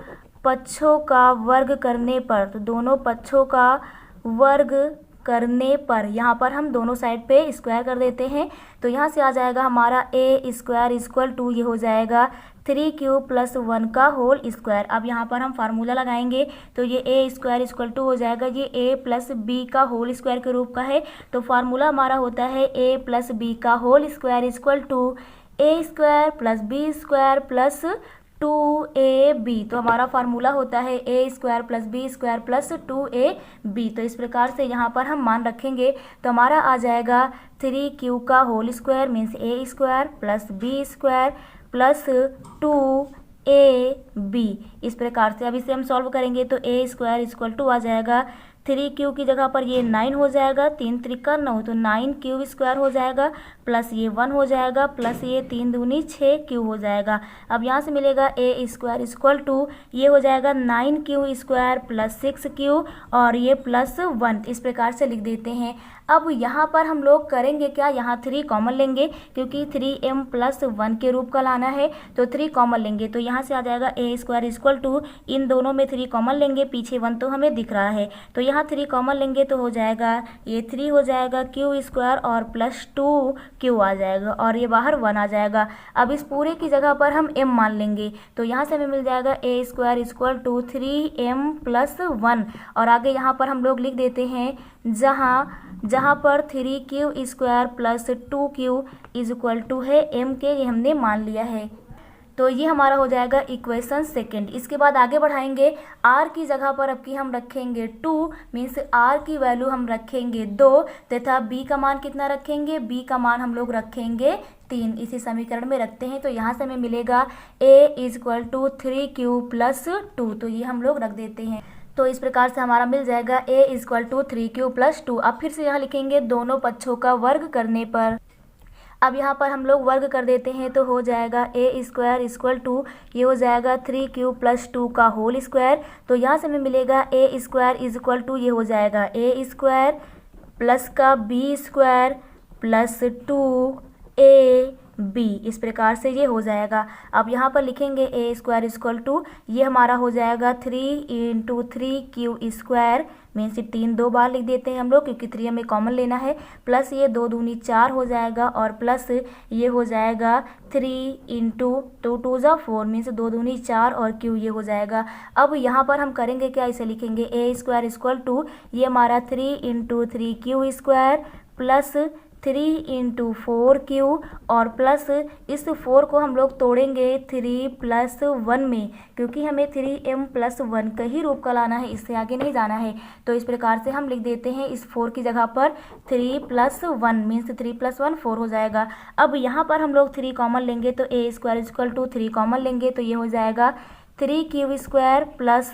पक्षों का वर्ग करने पर। तो दोनों पक्षों का वर्ग करने पर यहाँ पर हम दोनों साइड पे स्क्वायर कर देते हैं। तो यहाँ से आ जाएगा हमारा a स्क्वायर इक्वल टू, ये हो जाएगा 3q प्लस 1 का होल स्क्वायर। अब यहाँ पर हम फार्मूला लगाएंगे तो ये a स्क्वायर इक्वल टू हो जाएगा, ये a प्लस b का होल स्क्वायर के रूप का है। तो फार्मूला हमारा होता है a प्लस b का whole square equal to a square plus b square plus 2ab। तो हमारा फार्मूला होता है a square plus b square plus 2ab। तो इस प्रकार से यहाँ पर हम मान रखेंगे तो हमारा आ जाएगा 3q का whole square means a square plus b square plus 2ab। इस प्रकार से अब इसे हम सॉल्व करेंगे तो a स्क्वायर इक्वल टू आ जाएगा 3q की जगह पर ये 9 हो जाएगा, 3 त्रिका 9, तो 9q स्क्वायर हो जाएगा प्लस ये 1 हो जाएगा प्लस ये 3 दूनी 6q हो जाएगा। अब यहाँ से मिलेगा a स्क्वायर इक्वल टू ये हो जाएगा 9q स्क्वायर प्लस 6q और ये प्लस 1। इस प्रकार से लिख देते हैं। अब यहाँ पर हम लोग करेंगे क्या, यहाँ 3 कॉमन लेंगे क्योंकि 3m प्लस 1 के रूप का लाना है। तो 3 कॉमन लेंगे तो यहाँ से आ जाएगा a स्क्वायर इक्वल टू, इन दोनों में 3 कॉमन लेंगे, पीछे 1 तो हमें दिख रहा है, तो यहाँ 3 कॉमन लेंगे तो हो जाएगा ये 3 हो जाएगा q स्क्वायर और प्लस 2q आ जाएगा और ये बाहर 1 आ जाएगा। अब इस पूरे की जगह पर हम m मान लेंगे तो यहाँ से हमें मिल जाएगा a square equal to 3m plus 1 और आगे यहाँ पर हम लोग लिख देते हैं जहाँ पर 3q square plus 2q is equal to है m के, ये हमने मान लिया है। तो ये हमारा हो जाएगा इक्वेशन सेकंड। इसके बाद आगे बढ़ाएंगे, r की जगह पर अब की हम रखेंगे 2 मीन्स r की वैल्यू हम रखेंगे 2 तथा b का मान कितना रखेंगे, b का मान हम लोग रखेंगे 3। इसी समीकरण में रखते हैं तो यहाँ से हमें मिलेगा a is equal to 3q plus 2। तो ये हम लोग रख देते हैं। तो इस प्रकार से हमारा मिल जाएगा a is equal to 3q plus 2। अब फिर से यहाँ लिखेंगे दोनों पक्षों का वर्ग करने पर। अब यहाँ पर हम लोग वर्ग कर देते हैं तो हो जाएगा a स्क्वायर इक्वल टू ये हो जाएगा 3q प्लस 2 का होल स्क्वायर। तो यहाँ से हमें मिलेगा a square is equal to ये हो जाएगा a स्क्वायर प्लस का b स्क्वायर प्लस 2ab। इस प्रकार से ये हो जाएगा। अब यहाँ पर लिखेंगे a स्क्वायर इक्वल टू ये हमारा हो जाएगा 3 इंटू 3q स्क्वायर मीन्स 3 2 बार लिख देते हैं हम लोग क्योंकि 3 हमें कॉमन लेना है, प्लस ये 2 दूनी 4 हो जाएगा और प्लस ये हो जाएगा 3 इंटू 2 2 ज़ा 4 मीन्स 2 दूनी 4 और q ये हो जाएगा। अब यहाँ पर हम करेंगे क्या, इसे लिखेंगे a स्क्वायर इक्वल टू ये हमारा 3 into 3q square plus 3 into 4q और प्लस इस 4 को हम लोग तोड़ेंगे 3 प्लस 1 में क्योंकि हमें 3m प्लस 1 का ही रूप का लाना है, इससे आगे नहीं जाना है। तो इस प्रकार से हम लिख देते हैं इस 4 की जगह पर 3 प्लस 1 मीन्स 3 प्लस 1 4 हो जाएगा। अब यहाँ पर हम लोग 3 कॉमन लेंगे तो a square equal to 3 common लेंगे तो ये हो जाएगा 3q स्क्वायर प्लस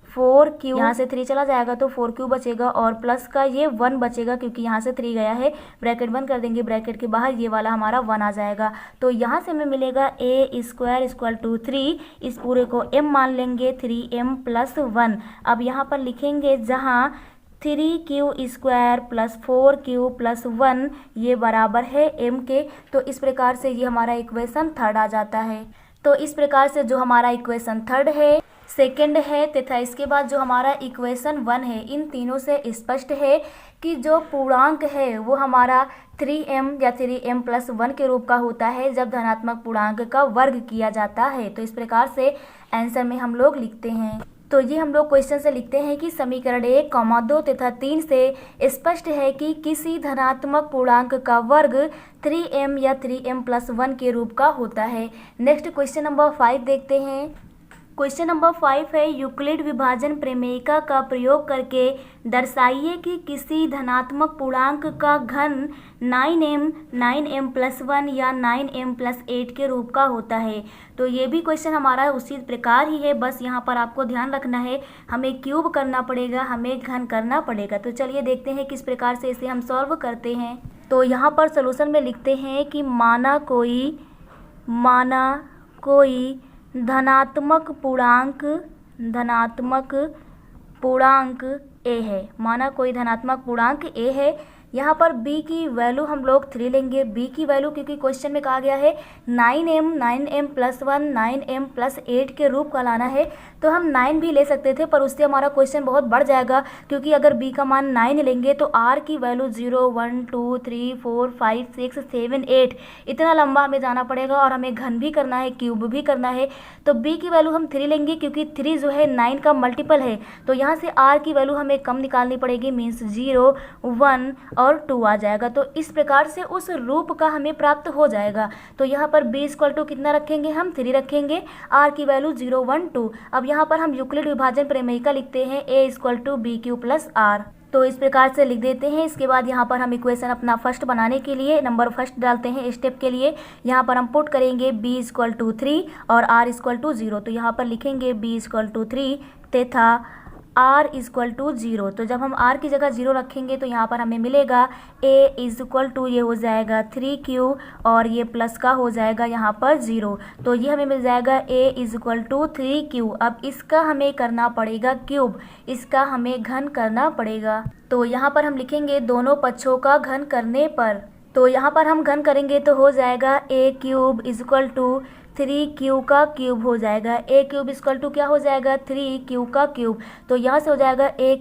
4q, यहाँ से 3 चला जाएगा तो 4q बचेगा और प्लस का ये 1 बचेगा क्योंकि यहाँ से 3 गया है, ब्रैकेट बंद कर देंगे, ब्रैकेट के बाहर ये वाला हमारा 1 आ जाएगा। तो यहाँ से हमें मिलेगा a स्क्वायर इक्वल टू 3, इस पूरे को m मान लेंगे 3m प्लस 1। अब यहाँ पर लिखेंगे जहाँ 3q square plus 4q plus 1 ये बराबर है m के। तो इस प्रकार से ये हमारा इक्वेशन थर्ड आ जाता है। तो इस प्रकार से जो हमारा इक्वेशन थर्ड है, सेकंड है तथा इसके बाद जो हमारा इक्वेशन 1 है, इन तीनों से स्पष्ट है कि जो पूर्णांक है वो हमारा 3m या 3m प्लस 1 के रूप का होता है जब धनात्मक पूर्णांक का वर्ग किया जाता है। तो इस प्रकार से आंसर में हम लोग लिखते हैं। तो ये हम लोग क्वेश्चन से लिखते हैं कि समीकरण 1, 2 तथा 3 से स्पष्ट है कि किसी धनात्मक पूर्णांक का वर्ग 3m या 3m प्लस 1 के रूप का होता है। नेक्स्ट क्वेश्चन नंबर 5 देखते हैं। क्वेश्चन नंबर 5 है, यूक्लिड विभाजन प्रमेयिका का प्रयोग करके दर्शाइए कि किसी धनात्मक पूर्णांक का घन 9m 9m+1 या 9m+8 के रूप का होता है। तो ये भी क्वेश्चन हमारा उसी प्रकार ही है, बस यहाँ पर आपको ध्यान रखना है, हमें क्यूब करना पड़ेगा, हमें घन करना पड़ेगा। तो चलिए देखते हैं किस प्रकार से इसे हम सॉल्व करते हैं। तो यहाँ पर सॉल्यूशन में लिखते हैं कि माना कोई धनात्मक पूर्णांक ए है। माना कोई धनात्मक पूर्णांक ए है। यहाँ पर b की वैल्यू हम लोग 3 लेंगे। b की वैल्यू क्योंकि क्वेश्चन में कहा गया है 9m 9m+1 9m+8 के रूप का लाना है, तो हम 9 भी ले सकते थे, पर उससे हमारा क्वेश्चन बहुत बढ़ जाएगा, क्योंकि अगर b का मान 9 लेंगे तो r की वैल्यू 0 1 2 3 4 5 6 7 8 इतना लंबा हमें जाना पड़ेगा, और हमें घन भी करना है, क्यूब भी करना है। तो b की वैल्यू हम 3 लेंगे, क्योंकि 3 जो है 9 का मल्टीपल है, तो यहाँ से r की वैल्यू हमें कम निकालनी पड़ेगी, मीन्स 0 1 और 2 आ जाएगा। तो इस प्रकार से उस रूप का हमें प्राप्त हो जाएगा। तो यहाँ पर b = कितना रखेंगे, हम 3 रखेंगे, r की वैल्यू 0 1 2। अब यहाँ पर हम यूक्लिड विभाजन प्रमेयिका लिखते हैं a = bq + r। तो इस प्रकार से लिख देते हैं। इसके बाद यहाँ पर हम इक्वेशन अपना फर्स्ट बनाने के लिए नंबर फर्स्ट डालते हैं स्टेप के लिए। यहाँ पर हम पुट करेंगे b = 3 और r = 0। तो यहाँ पर लिखेंगे b = 3 तथा r = 0। तो जब हम r की जगह 0 रखेंगे तो यहाँ पर हमें मिलेगा a = ये हो जाएगा 3q और ये प्लस का हो जाएगा यहाँ पर 0। तो ये हमें मिल जाएगा a = 3q। अब इसका हमें करना पड़ेगा क्यूब, इसका हमें घन करना पड़ेगा। तो यहाँ पर हम लिखेंगे दोनों पक्षों का घन करने पर। तो यहाँ पर हम घन करेंगे तो हो जाएगा a³ = 3q का क्यूब हो जाएगा। a³ क्या हो जाएगा, 3q का क्यूब। तो यहाँ से हो जाएगा a³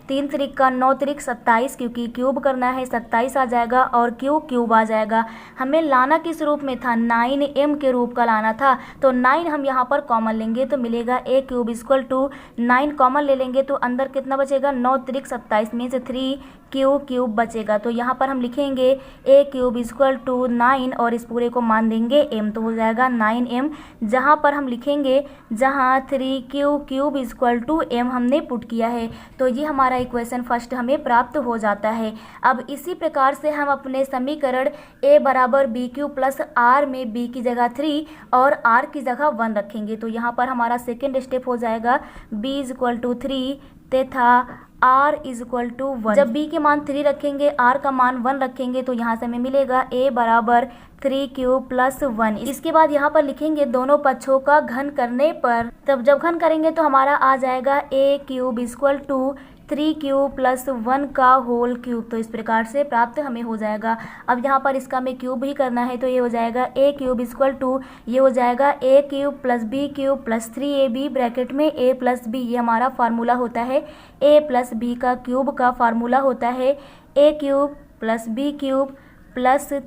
3 3 का 9 3 27, क्योंकि क्यूब करना है 27 आ जाएगा और क्यूब आ जाएगा। हमें लाना किस रूप में था, 9m के रूप का लाना था। तो 9 हम यहाँ पर कॉमन लेंगे तो मिलेगा a³ 9 कॉमन ले लेंगे तो अंदर कितना बचेगा, 9 3 27 में से 3q³ बचेगा। तो यहाँ पर हम लिखेंगे a³ 9 और इस पूरे को मान देंगे m, तो हो जाएगा 9m। जहाँ पर हम लिखेंगे, जहाँ 3q³ m हमने पुट किया है, तो ये हमारा इक्वेशन फर्स्ट हमें प्राप्त हो जाता है। अब इसी प्रकार से हम अपने समीकरण a = bq + r में b की जगह 3 और r की जगह 1 रखेंगे। तो यहाँ पर हमारा सेकेंड स्टेप हो जाएगा b = 3 तथा r = 1। जब b के मान 3 रखेंगे, r का मान 1 रखेंगे, तो यहाँ से हमें मिलेगा a = 3q + 1। इसके बाद यहाँ पर लिखेंगे दोनों पक्षों का घन करने पर। तब जब घन करेंगे तो हमारा आ जाएगा a³ = 3q + 1 का होल क्यूब। तो इस प्रकार से प्राप्त हमें हो जाएगा। अब यहाँ पर इसका हमें क्यूब भी करना है, तो ये हो जाएगा a³ ये हो जाएगा a³ + b³ + 3ab ब्रैकेट में a + b, ये हमारा फार्मूला होता है। a + b का क्यूब का फार्मूला होता है a³ + b³ +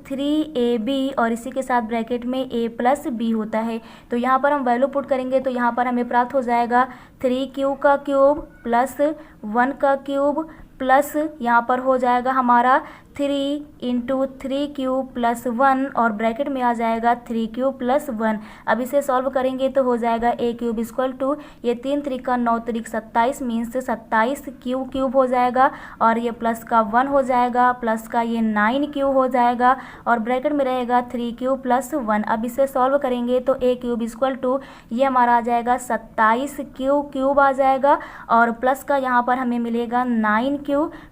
3ab और इसी के साथ ब्रैकेट में a + b होता है। तो यहाँ पर हम वैल्यू पुट करेंगे तो यहाँ पर हमें प्राप्त हो जाएगा 3q का क्यूब + 1 का क्यूब प्लस यहाँ पर हो जाएगा हमारा 3 × 3q + 1 और ब्रैकेट में आ जाएगा 3q + 1। अब इसे सॉल्व करेंगे तो हो जाएगा a³ ये 3 3 का 9 3 27 मीन्स 27q³ हो जाएगा और ये प्लस का 1 हो जाएगा, प्लस का ये 9q हो जाएगा और ब्रैकेट में रहेगा 3q + 1। अब इसे सॉल्व करेंगे तो a³ ये हमारा आ जाएगा 27q³ आ जाएगा और प्लस का यहाँ पर हमें मिलेगा 9q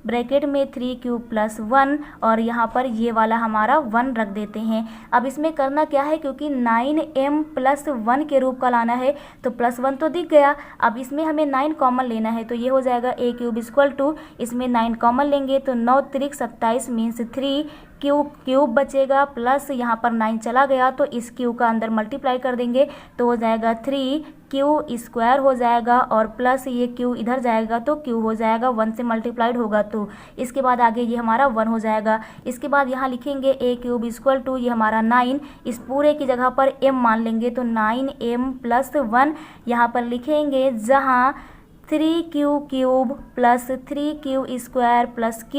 ब्रैकेट में 3q + 1 और यहाँ पर ये वाला हमारा 1 रख देते हैं। अब इसमें करना क्या है, क्योंकि 9m + 1 के रूप का लाना है तो +1 तो दिख गया। अब इसमें हमें 9 कॉमन लेना है तो ये हो जाएगा a³ इसमें 9 कॉमन लेंगे तो 9 3 27 मीन्स 3q³ बचेगा, प्लस यहाँ पर 9 चला गया तो इस q का अंदर मल्टीप्लाई कर देंगे तो हो जाएगा 3q² हो जाएगा और प्लस ये q इधर जाएगा तो q हो जाएगा 1 से मल्टीप्लाइड होगा तो इसके बाद आगे ये हमारा 1 हो जाएगा। इसके बाद यहाँ लिखेंगे a³ ये हमारा 9, इस पूरे की जगह पर m मान लेंगे तो 9m + 1 यहाँ पर लिखेंगे, जहाँ 3q³ + 3q² + q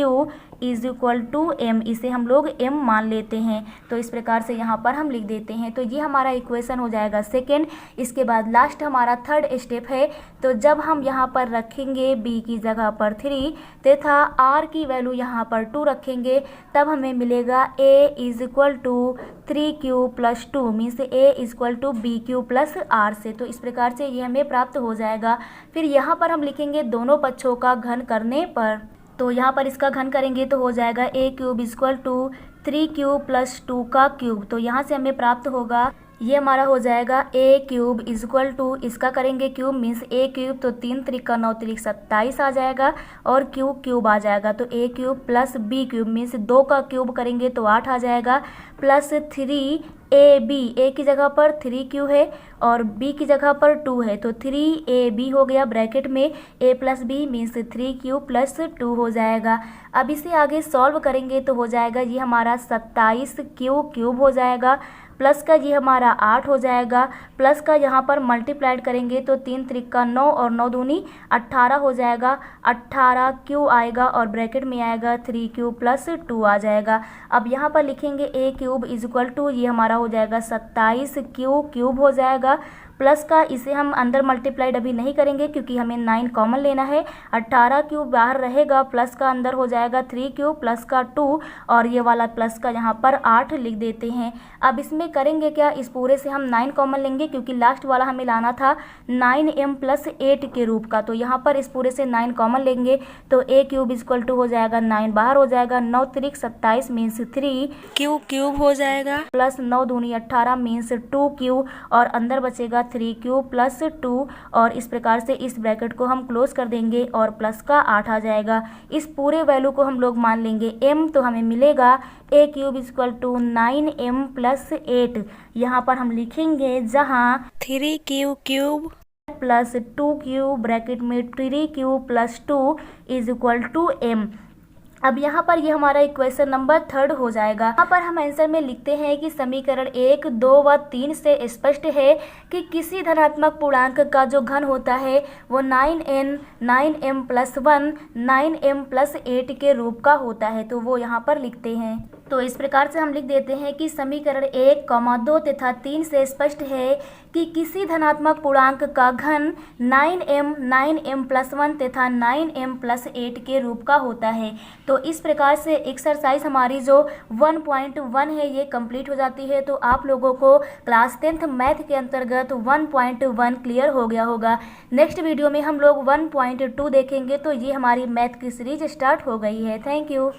is equal to m, इसे हम लोग m मान लेते हैं। तो इस प्रकार से यहाँ पर हम लिख देते हैं। तो ये हमारा इक्वेशन हो जाएगा सेकेंड। इसके बाद लास्ट हमारा थर्ड स्टेप है। तो जब हम यहाँ पर रखेंगे b की जगह पर 3 तथा r की वैल्यू यहाँ पर 2 रखेंगे, तब हमें मिलेगा a is equal to 3q plus 2, means a is equal to b q plus r से। तो इस प्रकार से ये हमें प्राप्त हो जाएगा। फिर यहाँ पर हम लिखेंगे दोनों पक्षों का घन करने पर। तो यहाँ पर इसका घन करेंगे तो हो जाएगा a cube is equal to 3q plus 2 का क्यूब। तो यहाँ से हमें प्राप्त होगा, ये हमारा हो जाएगा a cube is equal to, इसका करेंगे क्यूब मीन्स a क्यूब, तो 3 त्रिक का 9 त्रिक 27 आ जाएगा और क्यूब आ जाएगा। तो a cube plus b cube means 2 का क्यूब करेंगे तो 8 आ जाएगा, प्लस 3ab, a की जगह पर 3q है और b की जगह पर 2 है, तो 3ab हो गया ब्रैकेट में a plus b means 3q plus 2 हो जाएगा। अब इसे आगे सॉल्व करेंगे तो हो जाएगा ये हमारा 27q क्यूब हो जाएगा, प्लस का ये हमारा 8 हो जाएगा, प्लस का यहाँ पर मल्टीप्लाइड करेंगे तो 3 त्रिक का 9 और 9 दूनी 18 हो जाएगा, 18q आएगा और ब्रैकेट में आएगा 3q प्लस 2 आ जाएगा। अब यहाँ पर लिखेंगे a cube is equal to, ये हमारा हो जाएगा 27q क्यूब हो जाएगा, प्लस का इसे हम अंदर मल्टीप्लाइड अभी नहीं करेंगे क्योंकि हमें 9 कॉमन लेना है, 18q बाहर रहेगा, प्लस का अंदर हो जाएगा 3q प्लस का 2 और ये वाला प्लस का यहाँ पर 8 लिख देते हैं। अब इसमें करेंगे क्या, इस पूरे से हम 9 कॉमन लेंगे क्योंकि लास्ट वाला हमें लाना था 9m प्लस 8 के रूप का। तो यहाँ पर इस पूरे से 9 कॉमन लेंगे तो a cube is equal to हो जाएगा 9 बाहर हो जाएगा, 9 त्रिक 27 मीन्स 3q क्यूब हो जाएगा, प्लस 9 दूनी 18 मीन्स 2q और अंदर बचेगा 3q प्लस 2 और इस प्रकार से इस ब्रैकेट को हम क्लोज कर देंगे और प्लस का 8 आ जाएगा। इस पूरे वैल्यू को हम लोग मान लेंगे m, तो हमें मिलेगा a cube is equal to 9m plus 8। यहाँ पर हम लिखेंगे जहाँ 3q cube plus 2q bracket में 3q plus 2 is equal to m। अब यहाँ पर ये हमारा इक्वेशन नंबर थर्ड हो जाएगा। यहाँ पर हम आंसर में लिखते हैं कि समीकरण 1, 2 व 3 से स्पष्ट है कि किसी धनात्मक पूर्णांक का जो घन होता है वो 9m प्लस 1 9m प्लस 8 के रूप का होता है। तो वो यहाँ पर लिखते हैं। तो इस प्रकार से हम लिख देते हैं कि समीकरण 1, 2 तथा 3 से स्पष्ट है कि किसी धनात्मक पूर्णांक का घन 9m प्लस 1 तथा 9m प्लस 8 के रूप का होता है। तो इस प्रकार से एक्सरसाइज हमारी जो 1.1 है ये कंप्लीट हो जाती है। तो आप लोगों को क्लास 10th मैथ के अंतर्गत 1.1 क्लियर हो गया होगा। नेक्स्ट वीडियो में हम लोग 1.2 देखेंगे। तो ये हमारी मैथ की सीरीज स्टार्ट हो गई है। Thank you.